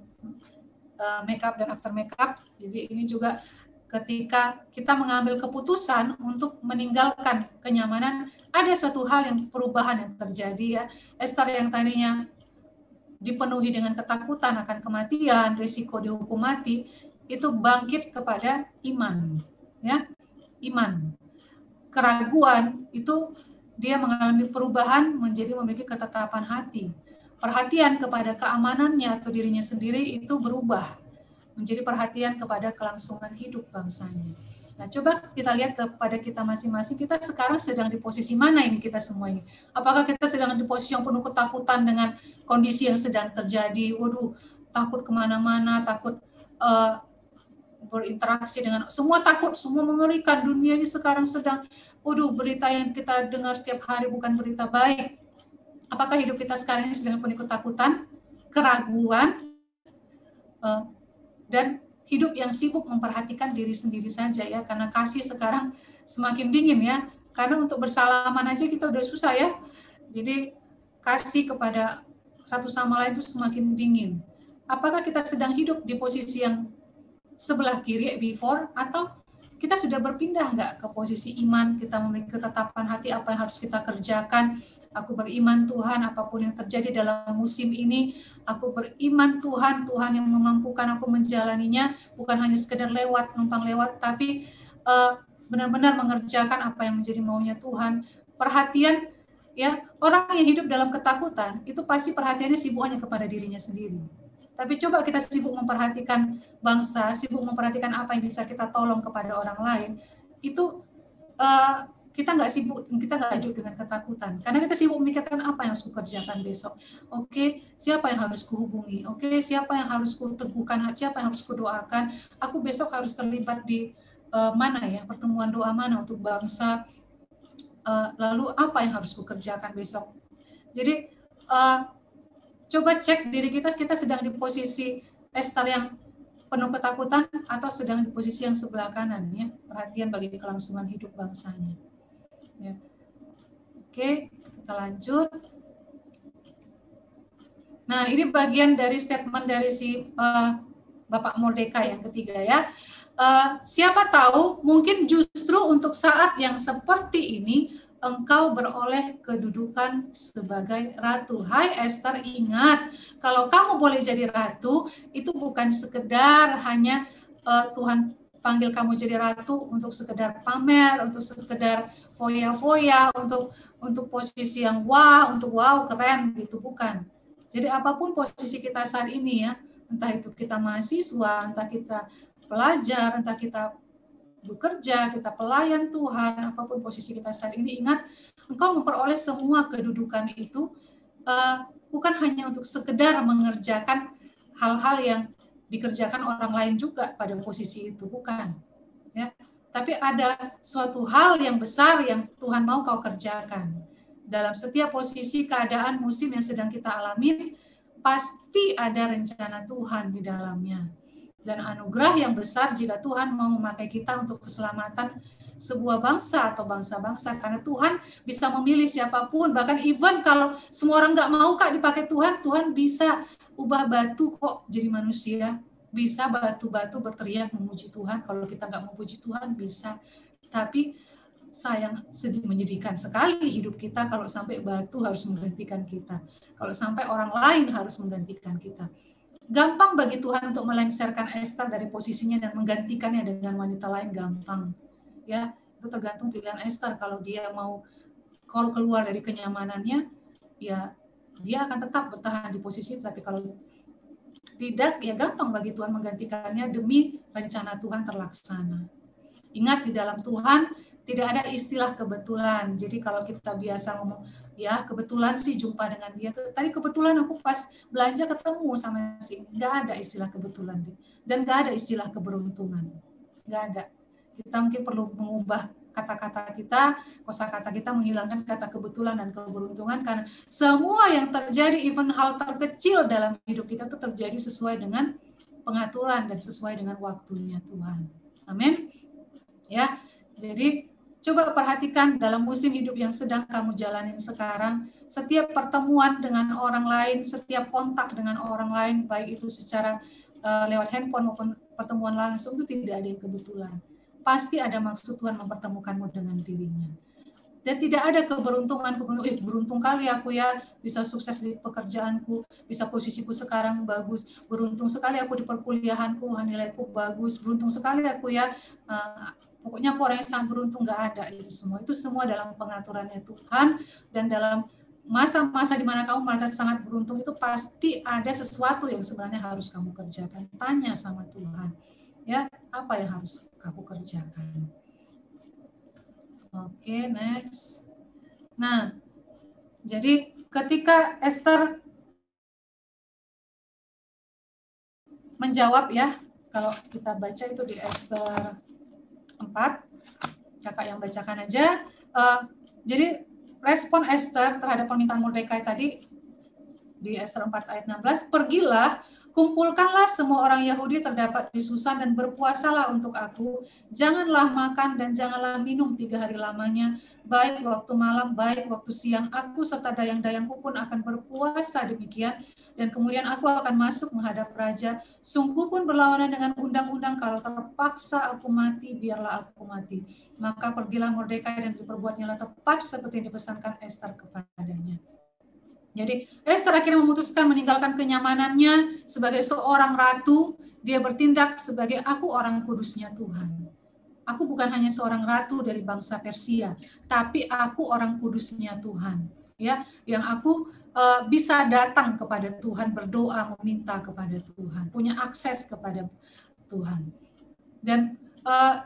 makeup dan after makeup. Jadi ini juga ketika kita mengambil keputusan untuk meninggalkan kenyamanan, ada satu hal yang perubahan yang terjadi ya. Esther yang tadinya dipenuhi dengan ketakutan akan kematian, risiko dihukum mati, itu bangkit kepada iman, ya, iman. Keraguan itu dia mengalami perubahan menjadi memiliki ketetapan hati. Perhatian kepada keamanannya atau dirinya sendiri itu berubah menjadi perhatian kepada kelangsungan hidup bangsanya. Nah, coba kita lihat kepada kita masing-masing, kita sekarang sedang di posisi mana ini kita semua ini? Apakah kita sedang di posisi yang penuh ketakutan dengan kondisi yang sedang terjadi? Waduh, takut kemana-mana, takut berinteraksi dengan semua, takut, semua mengerikan. Dunia ini sekarang sedang, waduh, berita yang kita dengar setiap hari bukan berita baik. Apakah hidup kita sekarang ini sedang penuh ketakutan, keraguan, dan hidup yang sibuk memperhatikan diri sendiri saja ya, karena kasih sekarang semakin dingin ya, karena untuk bersalaman aja kita udah susah ya. Jadi kasih kepada satu sama lain itu semakin dingin. Apakah kita sedang hidup di posisi yang sebelah kiri before, atau kita sudah berpindah nggak ke posisi iman, kita memiliki ketetapan hati apa yang harus kita kerjakan. Aku beriman Tuhan, apapun yang terjadi dalam musim ini, aku beriman Tuhan, Tuhan yang memampukan aku menjalaninya, bukan hanya sekedar lewat, numpang lewat, tapi benar-benar mengerjakan apa yang menjadi maunya Tuhan. Perhatian, ya, orang yang hidup dalam ketakutan, itu pasti perhatiannya sibuk hanya kepada dirinya sendiri. Tapi coba kita sibuk memperhatikan bangsa, sibuk memperhatikan apa yang bisa kita tolong kepada orang lain, itu kita nggak sibuk, kita nggak hidup dengan ketakutan. Karena kita sibuk memikirkan apa yang harus kukerjakan besok. Oke, siapa yang harus kuhubungi? Oke, siapa yang harus kuteguhkan? Siapa yang harus kudoakan? Aku besok harus terlibat di mana ya, pertemuan doa mana untuk bangsa? Lalu apa yang harus kukerjakan besok? Jadi coba cek diri kita sedang di posisi Esther yang penuh ketakutan atau sedang di posisi yang sebelah kanan ya, perhatian bagi kelangsungan hidup bangsanya. Ya. Oke, kita lanjut. Nah, ini bagian dari statement dari si Bapak Mordekai yang ketiga ya. Siapa tahu mungkin justru untuk saat yang seperti ini engkau beroleh kedudukan sebagai ratu. Hai Esther, ingat, kalau kamu boleh jadi ratu, itu bukan sekedar hanya Tuhan panggil kamu jadi ratu untuk sekedar pamer, untuk sekedar foya-foya, untuk posisi yang wah, untuk wow, keren, gitu, bukan. Jadi apapun posisi kita saat ini ya, entah itu kita mahasiswa, entah kita pelajar, entah kita bekerja, kita pelayan Tuhan, apapun posisi kita saat ini, ingat engkau memperoleh semua kedudukan itu bukan hanya untuk sekedar mengerjakan hal-hal yang dikerjakan orang lain juga pada posisi itu, bukan. Ya, tapi ada suatu hal yang besar yang Tuhan mau kau kerjakan. Dalam setiap posisi, keadaan, musim yang sedang kita alami, pasti ada rencana Tuhan di dalamnya. Dan anugerah yang besar jika Tuhan mau memakai kita untuk keselamatan sebuah bangsa atau bangsa-bangsa. Karena Tuhan bisa memilih siapapun. Bahkan even kalau semua orang nggak mau Kak dipakai Tuhan, Tuhan bisa ubah batu kok jadi manusia. Bisa batu-batu berteriak memuji Tuhan. Kalau kita nggak memuji Tuhan, bisa. Tapi sayang, sedih, menyedihkan sekali hidup kita kalau sampai batu harus menggantikan kita. Kalau sampai orang lain harus menggantikan kita. Gampang bagi Tuhan untuk melengsarkan Esther dari posisinya dan menggantikannya dengan wanita lain, gampang. Ya, itu tergantung pilihan Esther. Kalau dia mau keluar dari kenyamanannya, ya dia akan tetap bertahan di posisi itu. Tapi kalau tidak, ya gampang bagi Tuhan menggantikannya demi rencana Tuhan terlaksana. Ingat, di dalam Tuhan tidak ada istilah kebetulan. Jadi kalau kita biasa ngomong, ya kebetulan sih jumpa dengan dia. Tadi kebetulan aku pas belanja ketemu sama si. Nggak ada istilah kebetulan. Dan nggak ada istilah keberuntungan. Nggak ada. Kita mungkin perlu mengubah kata-kata kita, kosakata kita, menghilangkan kata kebetulan dan keberuntungan. Karena semua yang terjadi, even hal terkecil dalam hidup kita itu terjadi sesuai dengan pengaturan dan sesuai dengan waktunya Tuhan. Amin. Ya, jadi coba perhatikan dalam musim hidup yang sedang kamu jalanin sekarang, setiap pertemuan dengan orang lain, setiap kontak dengan orang lain, baik itu secara lewat handphone maupun pertemuan langsung, itu tidak ada yang kebetulan. Pasti ada maksud Tuhan mempertemukanmu dengan dirinya. Dan tidak ada keberuntungan, beruntung kali aku ya bisa sukses di pekerjaanku, bisa posisiku sekarang bagus, beruntung sekali aku di perkuliahanku, nilaiku bagus, beruntung sekali aku ya, pokoknya aku orang yang sangat beruntung. Nggak ada itu semua. Itu semua dalam pengaturannya Tuhan, dan dalam masa-masa di mana kamu merasa sangat beruntung itu pasti ada sesuatu yang sebenarnya harus kamu kerjakan. Tanya sama Tuhan, ya apa yang harus kamu kerjakan. Oke, next. Nah, jadi ketika Esther menjawab ya, kalau kita baca itu di Esther 4, kakak yang bacakan aja. Jadi respon Esther terhadap permintaan Mordekai tadi di Esther 4 ayat 16, pergilah, kumpulkanlah semua orang Yahudi terdapat di Susan dan berpuasalah untuk aku. Janganlah makan dan janganlah minum 3 hari lamanya, baik waktu malam, baik waktu siang. Aku serta dayang-dayangku pun akan berpuasa demikian, dan kemudian aku akan masuk menghadap raja. Sungguh pun berlawanan dengan undang-undang, kalau terpaksa aku mati, biarlah aku mati. Maka pergilah Mordekai dan diperbuatnya tepat seperti yang dipesankan Esther kepadanya. Jadi Esther akhirnya memutuskan meninggalkan kenyamanannya sebagai seorang ratu. Dia bertindak sebagai aku orang kudusnya Tuhan. Aku bukan hanya seorang ratu dari bangsa Persia, tapi aku orang kudusnya Tuhan. Ya, yang aku bisa datang kepada Tuhan, berdoa, meminta kepada Tuhan, punya akses kepada Tuhan. Dan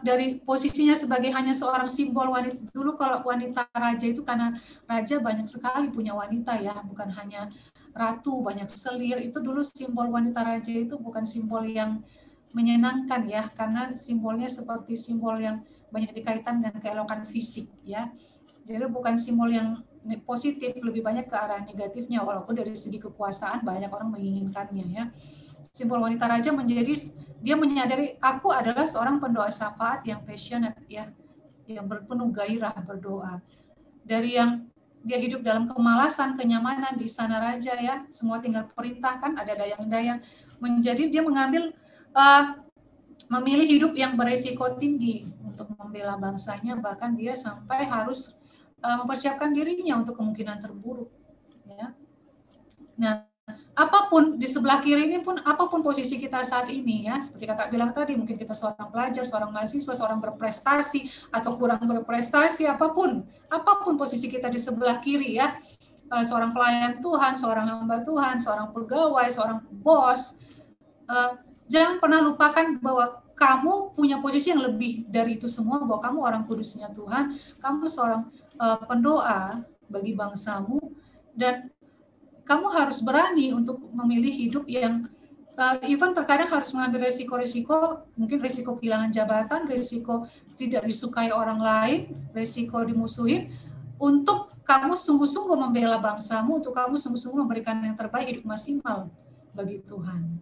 dari posisinya sebagai hanya seorang simbol wanita, dulu kalau wanita raja itu karena raja banyak sekali punya wanita ya, bukan hanya ratu, banyak selir, itu dulu simbol wanita raja itu bukan simbol yang menyenangkan ya, karena simbolnya seperti simbol yang banyak dikaitkan dengan keelokan fisik ya, jadi bukan simbol yang positif, lebih banyak ke arah negatifnya, walaupun dari segi kekuasaan banyak orang menginginkannya ya. Simbol wanita raja menjadi dia menyadari aku adalah seorang pendoa syafaat yang passionate ya, yang berpenuh gairah berdoa. Dari yang dia hidup dalam kemalasan, kenyamanan di istana raja ya, semua tinggal perintahkan, ada dayang-dayang, menjadi dia mengambil memilih hidup yang beresiko tinggi untuk membela bangsanya, bahkan dia sampai harus mempersiapkan dirinya untuk kemungkinan terburuk ya. Nah, apapun di sebelah kiri ini pun, apapun posisi kita saat ini ya, seperti kakak bilang tadi, mungkin kita seorang pelajar, seorang mahasiswa, seorang berprestasi atau kurang berprestasi, apapun posisi kita di sebelah kiri ya, seorang pelayan Tuhan, seorang hamba Tuhan, seorang pegawai, seorang bos, jangan pernah lupakan bahwa kamu punya posisi yang lebih dari itu semua, bahwa kamu orang kudusnya Tuhan, kamu seorang pendoa bagi bangsamu, dan kamu harus berani untuk memilih hidup yang even terkadang harus mengambil resiko-resiko, mungkin resiko kehilangan jabatan, resiko tidak disukai orang lain, resiko dimusuhin, untuk kamu sungguh-sungguh membela bangsamu, untuk kamu sungguh-sungguh memberikan yang terbaik, hidup maksimal bagi Tuhan.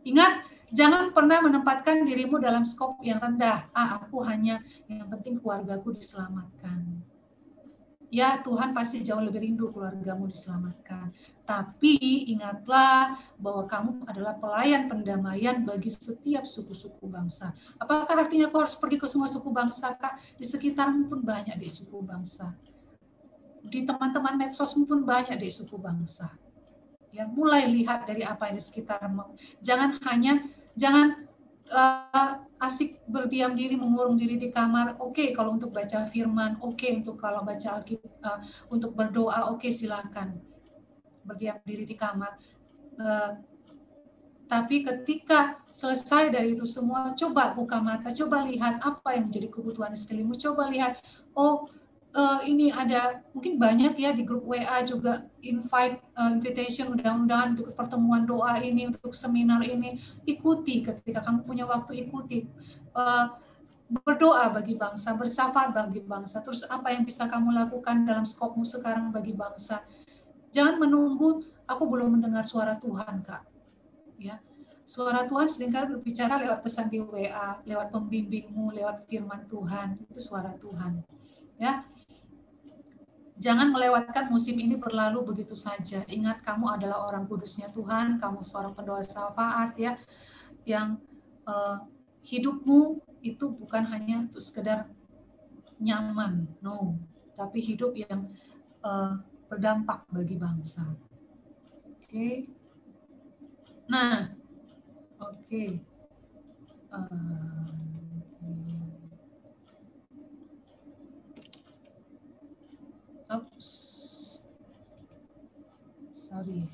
Ingat, jangan pernah menempatkan dirimu dalam skop yang rendah. Aku hanya, yang penting keluargaku diselamatkan. Ya, Tuhan pasti jauh lebih rindu keluargamu diselamatkan. Tapi ingatlah bahwa kamu adalah pelayan pendamaian bagi setiap suku-suku bangsa. Apakah artinya aku harus pergi ke semua suku bangsa, Kak? Di sekitarmu pun banyak deh suku bangsa. Di teman-teman medsosmu pun banyak deh suku bangsa. Ya, mulai lihat dari apa yang di sekitarmu. Jangan asik berdiam diri, mengurung diri di kamar. Oke, kalau untuk baca firman, oke, untuk kalau baca Alkitab, untuk berdoa, oke, silakan berdiam diri di kamar. Tapi ketika selesai dari itu semua, coba buka mata, coba lihat apa yang menjadi kebutuhan sekelilingmu. Coba lihat, ini ada mungkin banyak ya di grup WA juga invitation, undangan untuk pertemuan doa ini, untuk seminar ini. Ikuti ketika kamu punya waktu, ikuti. Berdoa bagi bangsa, bersafat bagi bangsa. Terus apa yang bisa kamu lakukan dalam skopmu sekarang bagi bangsa? Jangan menunggu, aku belum mendengar suara Tuhan, Kak. Ya, suara Tuhan seringkali berbicara lewat pesan di WA, lewat pembimbingmu, lewat firman Tuhan. Itu suara Tuhan. Ya, jangan melewatkan musim ini berlalu begitu saja. Ingat, kamu adalah orang kudusnya Tuhan, kamu seorang pendoa syafaat ya, yang hidupmu itu bukan hanya untuk sekedar nyaman, no, tapi hidup yang berdampak bagi bangsa. Oke. Nah, oke. Oops. Sorry.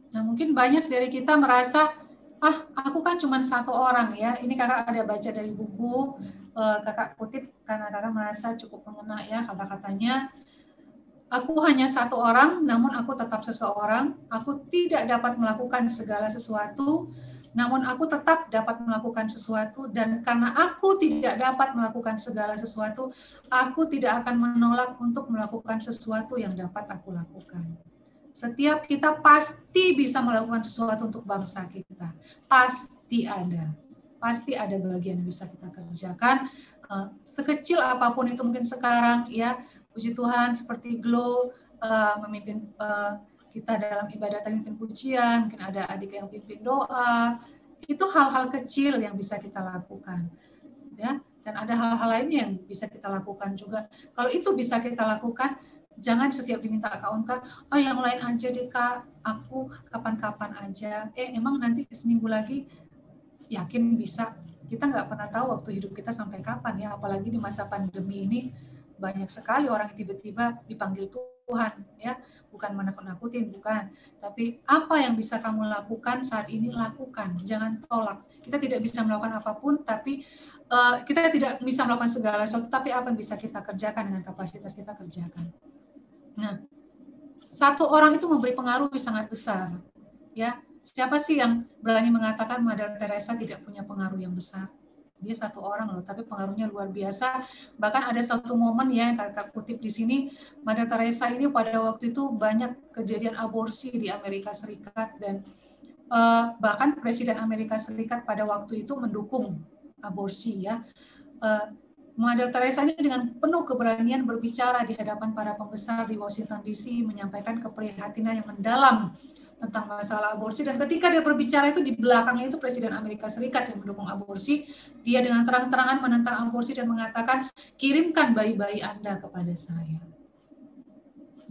Nah, mungkin banyak dari kita merasa, aku kan cuma satu orang ya. Ini kakak ada baca dari buku, kakak kutip karena kakak merasa cukup mengena ya kata-katanya. Aku hanya satu orang, namun aku tetap seseorang. Aku tidak dapat melakukan segala sesuatu, namun aku tetap dapat melakukan sesuatu. Dan karena aku tidak dapat melakukan segala sesuatu, aku tidak akan menolak untuk melakukan sesuatu yang dapat aku lakukan. Setiap kita pasti bisa melakukan sesuatu untuk bangsa kita. Pasti ada. Pasti ada bagian yang bisa kita kerjakan. Sekecil apapun itu mungkin sekarang ya, puji Tuhan seperti Glow memimpin kita dalam ibadah memimpin pujian, mungkin ada adik yang pimpin doa. Itu hal-hal kecil yang bisa kita lakukan. Ya, dan ada hal-hal lain yang bisa kita lakukan juga. Kalau itu bisa kita lakukan, jangan setiap diminta Kak Onka, yang lain aja deh Kak, aku kapan-kapan aja. Emang nanti seminggu lagi, yakin bisa. Kita nggak pernah tahu waktu hidup kita sampai kapan ya, apalagi di masa pandemi ini, banyak sekali orang yang tiba-tiba dipanggil Tuhan, ya, bukan menakut-nakutin, bukan. Tapi apa yang bisa kamu lakukan saat ini, lakukan, jangan tolak. Kita tidak bisa melakukan apapun, tapi kita tidak bisa melakukan segala sesuatu, tapi apa yang bisa kita kerjakan dengan kapasitas kita kerjakan. Nah, satu orang itu memberi pengaruh yang sangat besar. Ya, siapa sih yang berani mengatakan Mother Teresa tidak punya pengaruh yang besar? Dia satu orang loh, tapi pengaruhnya luar biasa. Bahkan ada satu momen ya, yang kakak kutip di sini, Mother Teresa ini pada waktu itu banyak kejadian aborsi di Amerika Serikat, dan bahkan Presiden Amerika Serikat pada waktu itu mendukung aborsi ya. Mother Teresa ini dengan penuh keberanian berbicara di hadapan para pembesar di Washington DC, menyampaikan keprihatinan yang mendalam tentang masalah aborsi, dan ketika dia berbicara itu di belakangnya itu Presiden Amerika Serikat yang mendukung aborsi. Dia dengan terang-terangan menentang aborsi dan mengatakan, kirimkan bayi-bayi Anda kepada saya.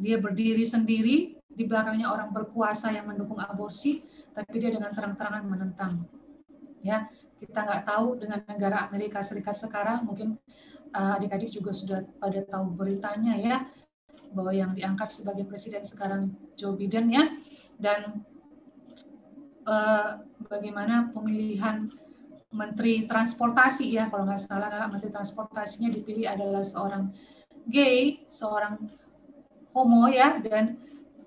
Dia berdiri sendiri, di belakangnya orang berkuasa yang mendukung aborsi, tapi dia dengan terang-terangan menentang. Ya, kita nggak tahu dengan negara Amerika Serikat sekarang, mungkin adik-adik juga sudah pada tahu beritanya ya, bahwa yang diangkat sebagai presiden sekarang Joe Biden ya, dan bagaimana pemilihan Menteri Transportasi ya, kalau nggak salah Menteri Transportasinya dipilih adalah seorang gay, seorang homo ya, dan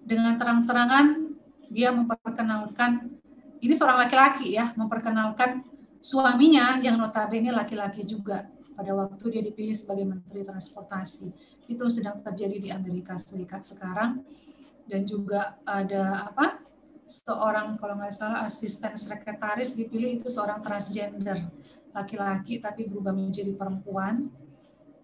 dengan terang-terangan dia memperkenalkan, ini seorang laki-laki ya, memperkenalkan suaminya yang notabene laki-laki juga pada waktu dia dipilih sebagai Menteri Transportasi. Itu sedang terjadi di Amerika Serikat sekarang. Dan juga ada seorang kalau nggak salah asisten sekretaris dipilih, itu seorang transgender, laki-laki tapi berubah menjadi perempuan.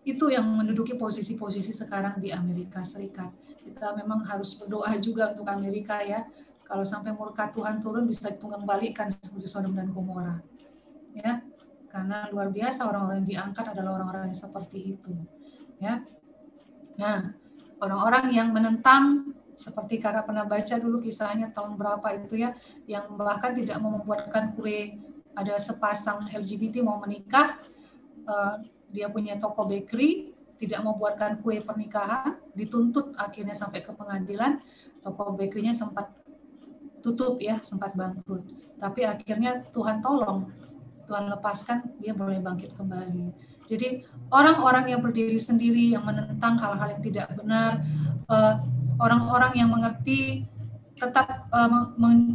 Itu yang menduduki posisi-posisi sekarang di Amerika Serikat. Kita memang harus berdoa juga untuk Amerika ya. Kalau sampai murka Tuhan turun, bisa ditunggang balikkan seperti Sodom dan Gomora. Ya, karena luar biasa orang-orang yang diangkat adalah orang-orang yang seperti itu. Ya. Nah, orang-orang yang menentang, seperti kakak pernah baca dulu kisahnya tahun berapa itu ya, yang bahkan tidak mau membuatkan kue, ada sepasang LGBT mau menikah, dia punya toko bakery, tidak mau buatkan kue pernikahan, dituntut akhirnya sampai ke pengadilan, toko bakerynya sempat tutup ya, sempat bangkrut. Tapi akhirnya Tuhan tolong, Tuhan lepaskan, dia boleh bangkit kembali. Jadi orang-orang yang berdiri sendiri, yang menentang hal-hal yang tidak benar, orang-orang yang mengerti tetap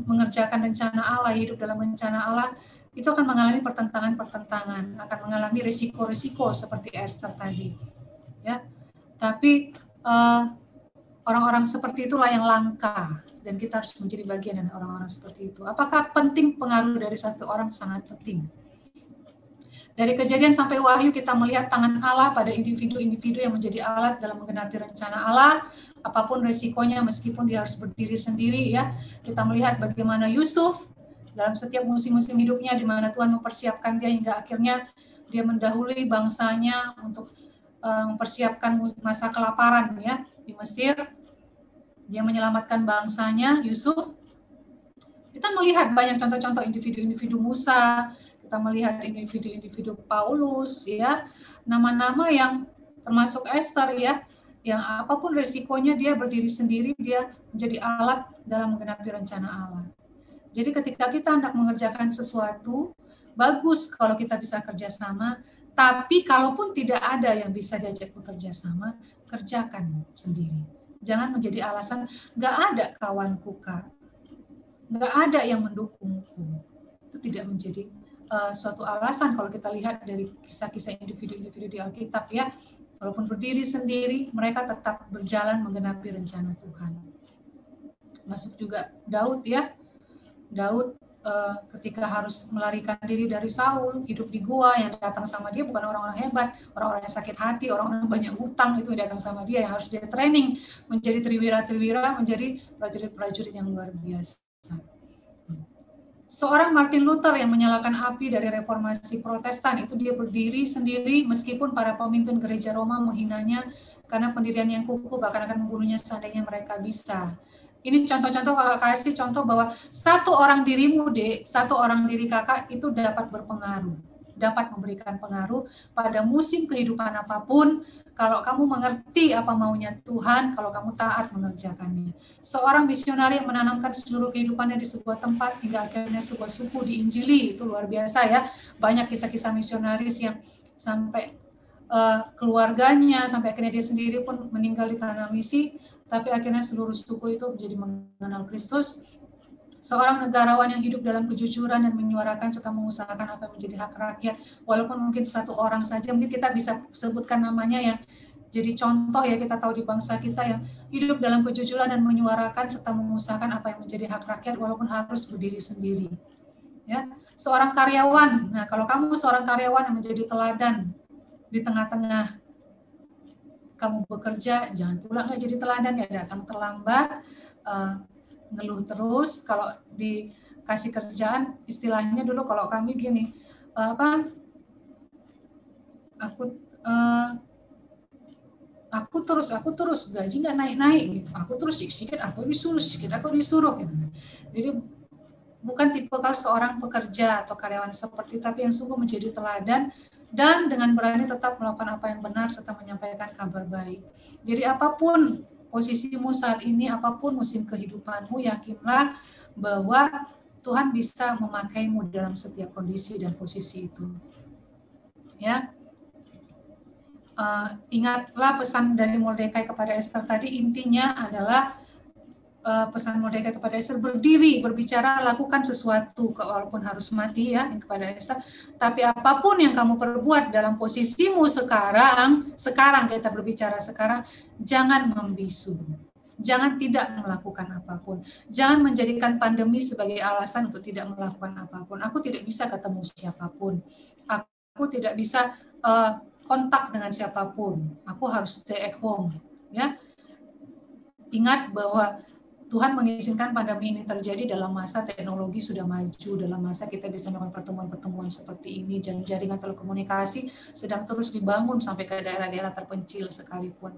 mengerjakan rencana Allah, hidup dalam rencana Allah, itu akan mengalami pertentangan-pertentangan, akan mengalami risiko-risiko seperti Esther tadi. Ya, tapi orang-orang seperti itulah yang langka, dan kita harus menjadi bagian dari orang-orang seperti itu. Apakah penting pengaruh dari satu orang? Sangat penting. Dari Kejadian sampai Wahyu kita melihat tangan Allah pada individu-individu yang menjadi alat dalam menggenapi rencana Allah, apapun resikonya, meskipun dia harus berdiri sendiri ya. Kita melihat bagaimana Yusuf dalam setiap musim-musim hidupnya, di mana Tuhan mempersiapkan dia hingga akhirnya dia mendahului bangsanya untuk mempersiapkan masa kelaparan ya di Mesir. Dia menyelamatkan bangsanya Yusuf. Kita melihat banyak contoh-contoh individu-individu Musa, kita melihat individu-individu Paulus ya, nama-nama yang termasuk Esther ya, yang apapun resikonya dia berdiri sendiri, dia menjadi alat dalam menggenapi rencana Allah. Jadi ketika kita hendak mengerjakan sesuatu, bagus kalau kita bisa kerjasama, tapi kalaupun tidak ada yang bisa diajak bekerja sama, kerjakan sendiri. Jangan menjadi alasan, nggak ada kawanku Kak, nggak ada yang mendukungku. Itu tidak menjadi suatu alasan kalau kita lihat dari kisah-kisah individu-individu di Alkitab ya. Walaupun berdiri sendiri, mereka tetap berjalan menggenapi rencana Tuhan. Masuk juga Daud ya. Daud ketika harus melarikan diri dari Saul, hidup di gua, yang datang sama dia bukan orang-orang hebat, orang-orang yang sakit hati, orang-orang banyak hutang, itu yang datang sama dia, yang harus dia training menjadi triwira-triwira, menjadi prajurit-prajurit yang luar biasa. Seorang Martin Luther yang menyalakan api dari reformasi Protestan, itu dia berdiri sendiri meskipun para pemimpin gereja Roma menghinanya karena pendirian yang kukuh, bahkan akan membunuhnya seandainya mereka bisa. Ini contoh-contoh, kakak kasih contoh bahwa satu orang dirimu, Dek, satu orang diri kakak itu dapat berpengaruh, dapat memberikan pengaruh pada musim kehidupan apapun, kalau kamu mengerti apa maunya Tuhan, kalau kamu taat mengerjakannya. Seorang misionari yang menanamkan seluruh kehidupannya di sebuah tempat, hingga akhirnya sebuah suku diinjili, itu luar biasa ya. Banyak kisah-kisah misionaris yang sampai keluarganya, sampai akhirnya dia sendiri pun meninggal di tanah misi, tapi akhirnya seluruh suku itu menjadi mengenal Kristus. Seorang negarawan yang hidup dalam kejujuran dan menyuarakan serta mengusahakan apa yang menjadi hak rakyat, walaupun mungkin satu orang saja, mungkin kita bisa sebutkan namanya yang jadi contoh ya, kita tahu di bangsa kita yang hidup dalam kejujuran dan menyuarakan serta mengusahakan apa yang menjadi hak rakyat, walaupun harus berdiri sendiri. Ya, seorang karyawan. Nah, kalau kamu seorang karyawan yang menjadi teladan di tengah-tengah kamu bekerja, jangan pula nggak jadi teladan ya, datang terlambat, ngeluh terus. Kalau dikasih kerjaan, istilahnya dulu kalau kami gini, aku terus gaji nggak naik-naik gitu, aku terus sikit aku disuruh gitu. Jadi bukan tipikal seorang pekerja atau karyawan seperti, tapi yang sungguh menjadi teladan dan dengan berani tetap melakukan apa yang benar serta menyampaikan kabar baik. Jadi apapun posisimu saat ini, apapun musim kehidupanmu, yakinlah bahwa Tuhan bisa memakaimu dalam setiap kondisi dan posisi itu. Ya, ingatlah pesan dari Mordekai kepada Esther tadi, intinya adalah pesan Mordekai kepada Esther, berdiri, berbicara, lakukan sesuatu walaupun harus mati ya kepada Esther. Tapi apapun yang kamu perbuat dalam posisimu sekarang kita berbicara sekarang, jangan membisu. Jangan tidak melakukan apapun. Jangan menjadikan pandemi sebagai alasan untuk tidak melakukan apapun. Aku tidak bisa ketemu siapapun. Aku tidak bisa kontak dengan siapapun. Aku harus stay at home. Ya, ingat bahwa Tuhan mengizinkan pandemi ini terjadi dalam masa teknologi sudah maju, dalam masa kita bisa melakukan pertemuan-pertemuan seperti ini, dan jaringan telekomunikasi sedang terus dibangun sampai ke daerah-daerah terpencil sekalipun.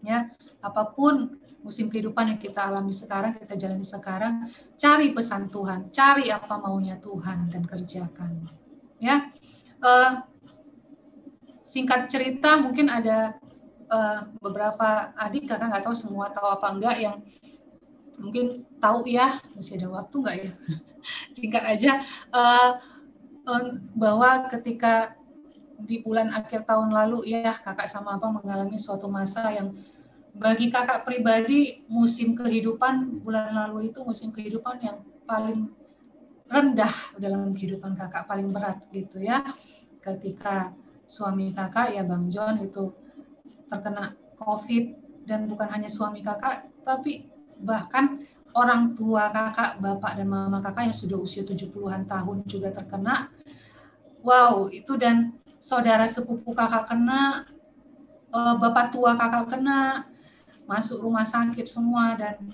Ya, apapun musim kehidupan yang kita alami sekarang, kita jalani sekarang, cari pesan Tuhan, cari apa maunya Tuhan dan kerjakan. Ya, singkat cerita, mungkin ada beberapa adik, kakak nggak tahu semua tahu apa enggak, yang mungkin tahu ya, masih ada waktu nggak ya? Singkat aja, bahwa ketika di bulan akhir tahun lalu ya, kakak sama abang mengalami suatu masa yang bagi kakak pribadi, musim kehidupan bulan lalu itu musim kehidupan yang paling rendah dalam kehidupan kakak, paling berat gitu ya. Ketika suami kakak ya Bang John itu terkena COVID, dan bukan hanya suami kakak, tapi bahkan orang tua kakak, bapak dan mama kakak yang sudah usia 70-an tahun juga terkena. Wow, itu, dan saudara sepupu kakak kena, bapak tua kakak kena, masuk rumah sakit semua. Dan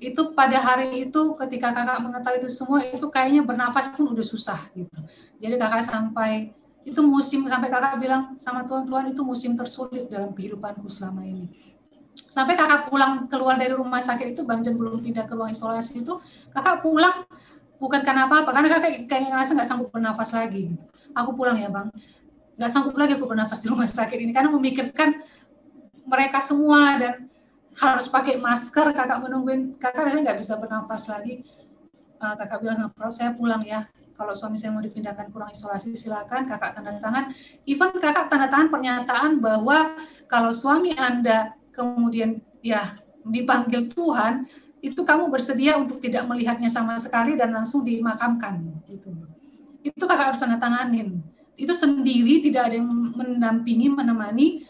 itu pada hari itu ketika kakak mengetahui itu semua, itu kayaknya bernafas pun udah susah gitu. Jadi kakak sampai itu musim, sampai kakak bilang sama Tuhan, itu musim tersulit dalam kehidupanku selama ini. Sampai kakak pulang keluar dari rumah sakit itu, Bang John belum pindah ke ruang isolasi itu, kakak pulang bukan karena apa-apa, karena kakak kayaknya ngerasa nggak sanggup bernafas lagi. Aku pulang ya Bang, nggak sanggup lagi aku bernafas di rumah sakit ini, karena memikirkan mereka semua dan harus pakai masker, kakak menungguin, kakak rasanya nggak bisa bernafas lagi. Kakak bilang sama Prof, saya pulang ya, kalau suami saya mau dipindahkan ke ruang isolasi silakan, kakak tanda tangan. Even kakak tanda tangan pernyataan bahwa kalau suami Anda kemudian ya dipanggil Tuhan, itu kamu bersedia untuk tidak melihatnya sama sekali dan langsung dimakamkan gitu. Itu kakak harus tanda tanganin. Itu sendiri, tidak ada yang mendampingi, menemani.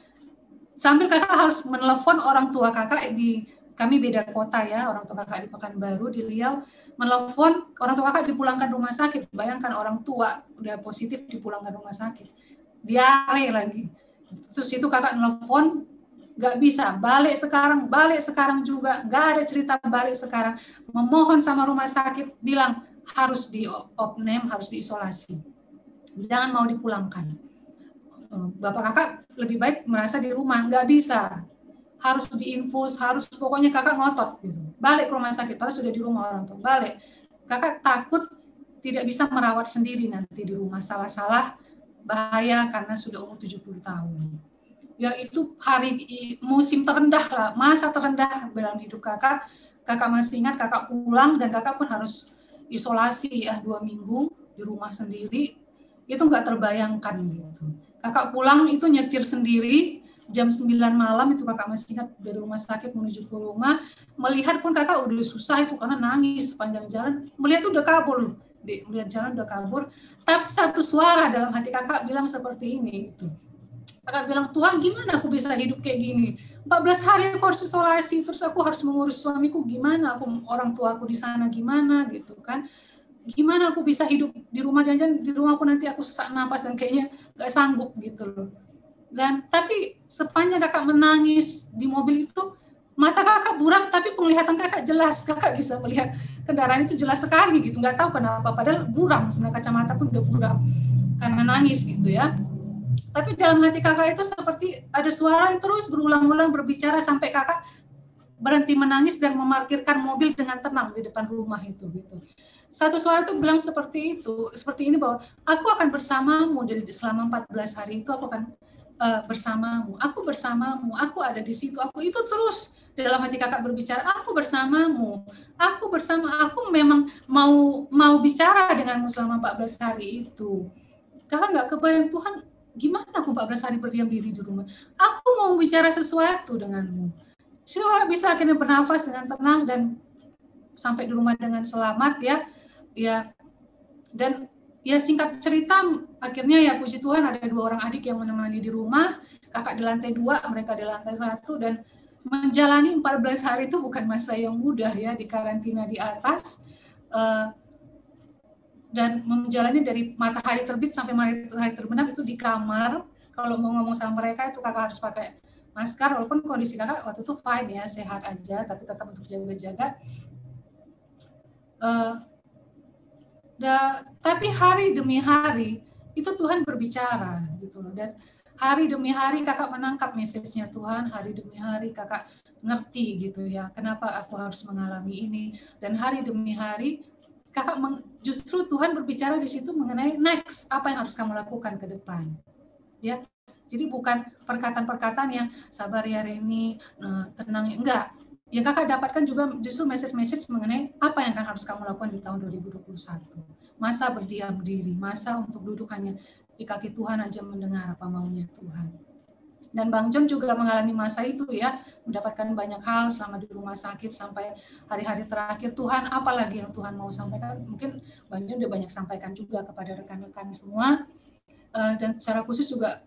Sambil kakak harus menelepon orang tua kakak kami beda kota ya, orang tua kakak di Pekanbaru, di Riau, menelepon orang tua kakak dipulangkan rumah sakit. Bayangkan orang tua udah positif dipulangkan rumah sakit, diare lagi. Terus itu kakak nelepon, nggak bisa, balik sekarang juga, nggak ada cerita balik sekarang. Memohon sama rumah sakit, bilang harus di-opname, harus diisolasi, jangan mau dipulangkan. Bapak kakak lebih baik merasa di rumah, nggak bisa, harus diinfus, harus, pokoknya kakak ngotot gitu. Balik ke rumah sakit, padahal sudah di rumah orang tua, balik. Kakak takut tidak bisa merawat sendiri nanti di rumah, salah-salah bahaya karena sudah umur 70 tahun. Ya itu musim terendah lah, masa terendah dalam hidup kakak. Kakak masih ingat kakak pulang dan kakak pun harus isolasi ya 2 minggu di rumah sendiri. Itu nggak terbayangkan gitu. Kakak pulang itu nyetir sendiri, jam 9 malam itu kakak masih ingat, dari rumah sakit menuju ke rumah. Melihat pun kakak udah susah itu karena nangis sepanjang jalan. Melihat udah kabur, melihat jalan udah kabur. Tapi satu suara dalam hati kakak bilang seperti ini gitu. Kakak bilang, Tuhan gimana aku bisa hidup kayak gini? 14 hari aku harus isolasi, terus aku harus mengurus suamiku gimana? Orang tua aku di sana gimana gitu kan? Gimana aku bisa hidup di rumah, jangan-jangan di rumah aku nanti aku sesak napas dan kayaknya nggak sanggup gitu loh. Dan tapi sepanjang kakak menangis di mobil itu, mata kakak buram tapi penglihatan kakak jelas, kakak bisa melihat kendaraan itu jelas sekali gitu, nggak tahu kenapa, padahal buram, sebenarnya kacamata pun udah buram karena nangis gitu ya. Tapi dalam hati kakak itu seperti ada suara yang terus berulang-ulang berbicara sampai kakak berhenti menangis dan memarkirkan mobil dengan tenang di depan rumah itu gitu. satu suara itu bilang seperti itu, seperti ini, bahwa aku akan bersamamu selama 14 hari itu, aku akan bersamamu, aku bersamamu, aku ada di situ, aku itu terus dalam hati kakak berbicara, aku bersamamu, aku memang mau bicara denganmu selama 14 hari itu. Kakak nggak kebayang, Tuhan, gimana aku 14 hari berdiam diri di rumah? Aku mau bicara sesuatu denganmu. Situ bisa akhirnya bernafas dengan tenang dan sampai di rumah dengan selamat, ya. Dan ya singkat cerita, akhirnya ya puji Tuhan ada 2 orang adik yang menemani di rumah, kakak di lantai 2, mereka di lantai 1, dan menjalani 14 hari itu bukan masa yang mudah ya, di karantina di atas, dan menjalani dari matahari terbit sampai matahari terbenam itu di kamar. Kalau mau ngomong sama mereka itu kakak harus pakai masker, walaupun kondisi kakak waktu itu fine ya, sehat aja, tapi tetap untuk jaga-jaga. Tapi hari demi hari itu Tuhan berbicara gitu loh, dan hari demi hari kakak menangkap message-nya Tuhan, hari demi hari kakak ngerti gitu ya, kenapa aku harus mengalami ini, dan hari demi hari kakak justru Tuhan berbicara di situ mengenai next, apa yang harus kamu lakukan ke depan, ya. Jadi bukan perkataan-perkataan yang sabar ya Reni, tenang, enggak. Yang kakak dapatkan juga justru message-message mengenai apa yang akan harus kamu lakukan di tahun 2021. Masa berdiam diri, masa untuk duduk hanya di kaki Tuhan aja mendengar apa maunya Tuhan. Dan Bang John juga mengalami masa itu ya, mendapatkan banyak hal selama di rumah sakit sampai hari-hari terakhir. Tuhan, apalagi yang Tuhan mau sampaikan? Mungkin Bang John udah banyak sampaikan juga kepada rekan-rekan semua. Dan secara khusus juga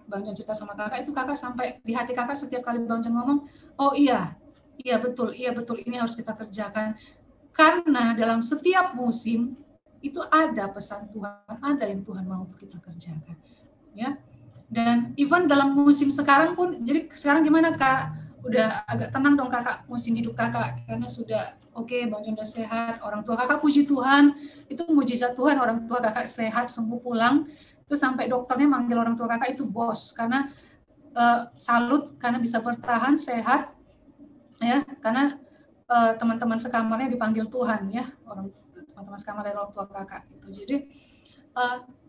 Bang John cerita sama kakak, itu kakak sampai di hati kakak setiap kali Bang John ngomong, oh iya betul, ini harus kita kerjakan. Karena dalam setiap musim itu ada pesan Tuhan, ada yang Tuhan mau untuk kita kerjakan. Ya. Dan even dalam musim sekarang pun, jadi sekarang gimana Kak? Udah agak tenang dong kakak, musim hidup kakak, karena sudah oke, Bang John udah sehat, orang tua kakak puji Tuhan, itu mujizat Tuhan, orang tua kakak sehat, sembuh pulang, itu sampai dokternya manggil orang tua kakak itu bos, karena salut, karena bisa bertahan sehat, ya, karena teman-teman sekamarnya dipanggil Tuhan, ya, teman-teman sekamar dari orang tua kakak itu. Jadi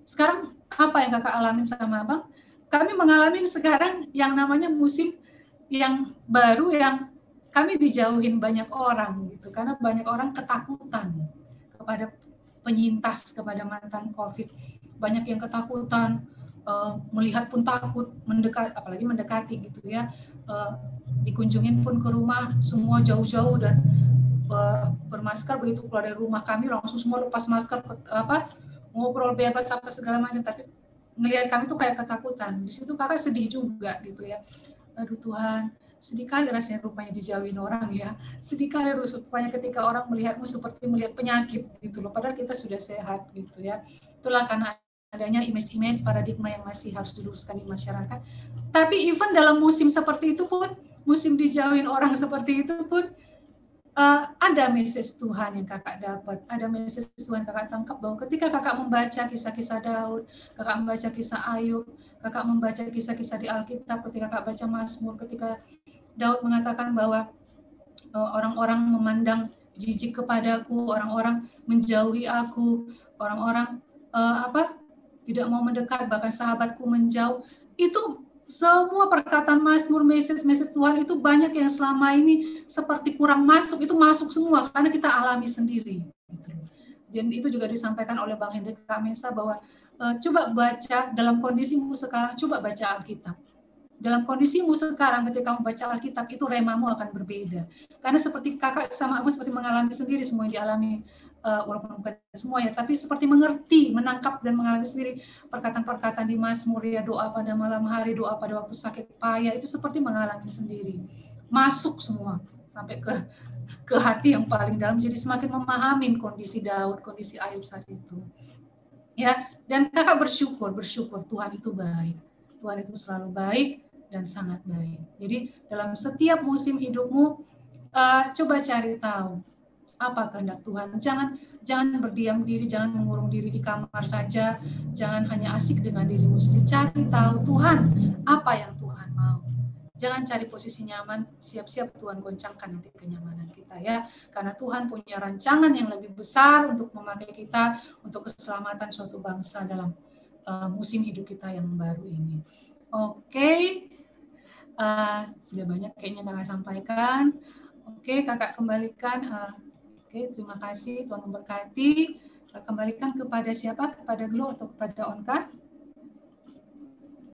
sekarang apa yang kakak alamin sama abang? Kami mengalami sekarang yang namanya musim yang baru, yang kami dijauhin banyak orang gitu, karena banyak orang ketakutan kepada penyintas, kepada mantan COVID. Banyak yang ketakutan, melihat pun takut, apalagi mendekati gitu ya. Dikunjungin pun ke rumah semua jauh-jauh dan bermasker, begitu keluar dari rumah kami langsung semua lepas masker, ngobrol bebas apa segala macam, tapi ngelihat kami tuh kayak ketakutan. Di situ kakak sedih juga gitu ya. Aduh Tuhan, sedih kali rasanya rupanya dijauhin orang ya. Sedih kali rupanya ketika orang melihatmu seperti melihat penyakit gitu loh, padahal kita sudah sehat gitu ya. Itulah karena adanya image-image paradigma yang masih harus diluruskan di masyarakat. Tapi even dalam musim seperti itu pun, musim dijauhin orang seperti itu pun, ada message Tuhan yang kakak dapat, ada message Tuhan kakak tangkap, bahwa ketika kakak membaca kisah-kisah Daud, kakak membaca kisah Ayub, kakak membaca kisah-kisah di Alkitab, ketika kakak baca Mazmur, ketika Daud mengatakan bahwa orang-orang memandang jijik kepadaku, orang-orang menjauhi aku, orang-orang tidak mau mendekat, bahkan sahabatku menjauh, itu semua perkataan Mazmur, message Tuhan itu banyak yang selama ini seperti kurang masuk, itu masuk semua karena kita alami sendiri. Dan itu juga disampaikan oleh Bang Hendrik Kamesa bahwa coba baca dalam kondisimu sekarang, coba baca Alkitab. Dalam kondisimu sekarang ketika kamu baca Alkitab, itu remamu akan berbeda. Karena seperti kakak sama aku seperti mengalami sendiri semua yang dialami, walaupun bukan semua ya, tapi seperti mengerti, menangkap dan mengalami sendiri perkataan-perkataan di Mazmur ya, doa pada malam hari, doa pada waktu sakit payah, itu seperti mengalami sendiri. Masuk semua sampai ke hati yang paling dalam, jadi semakin memahami kondisi Daud, kondisi Ayub saat itu. Ya, dan kakak bersyukur Tuhan itu baik. Tuhan itu selalu baik dan sangat baik. Jadi dalam setiap musim hidupmu, coba cari tahu apa kehendak Tuhan. Jangan berdiam diri, jangan mengurung diri di kamar saja, jangan hanya asik dengan dirimu sendiri. Cari tahu Tuhan, apa yang Tuhan mau. Jangan cari posisi nyaman, siap-siap Tuhan goncangkan nanti kenyamanan kita ya. Karena Tuhan punya rancangan yang lebih besar untuk memakai kita untuk keselamatan suatu bangsa dalam musim hidup kita yang baru ini. Oke. Sudah banyak kayaknya kakak sampaikan. Oke, kakak kembalikan. Oke, terima kasih, Tuhan memberkati. Kakak kembalikan kepada siapa? Kepada Glo atau kepada Onka?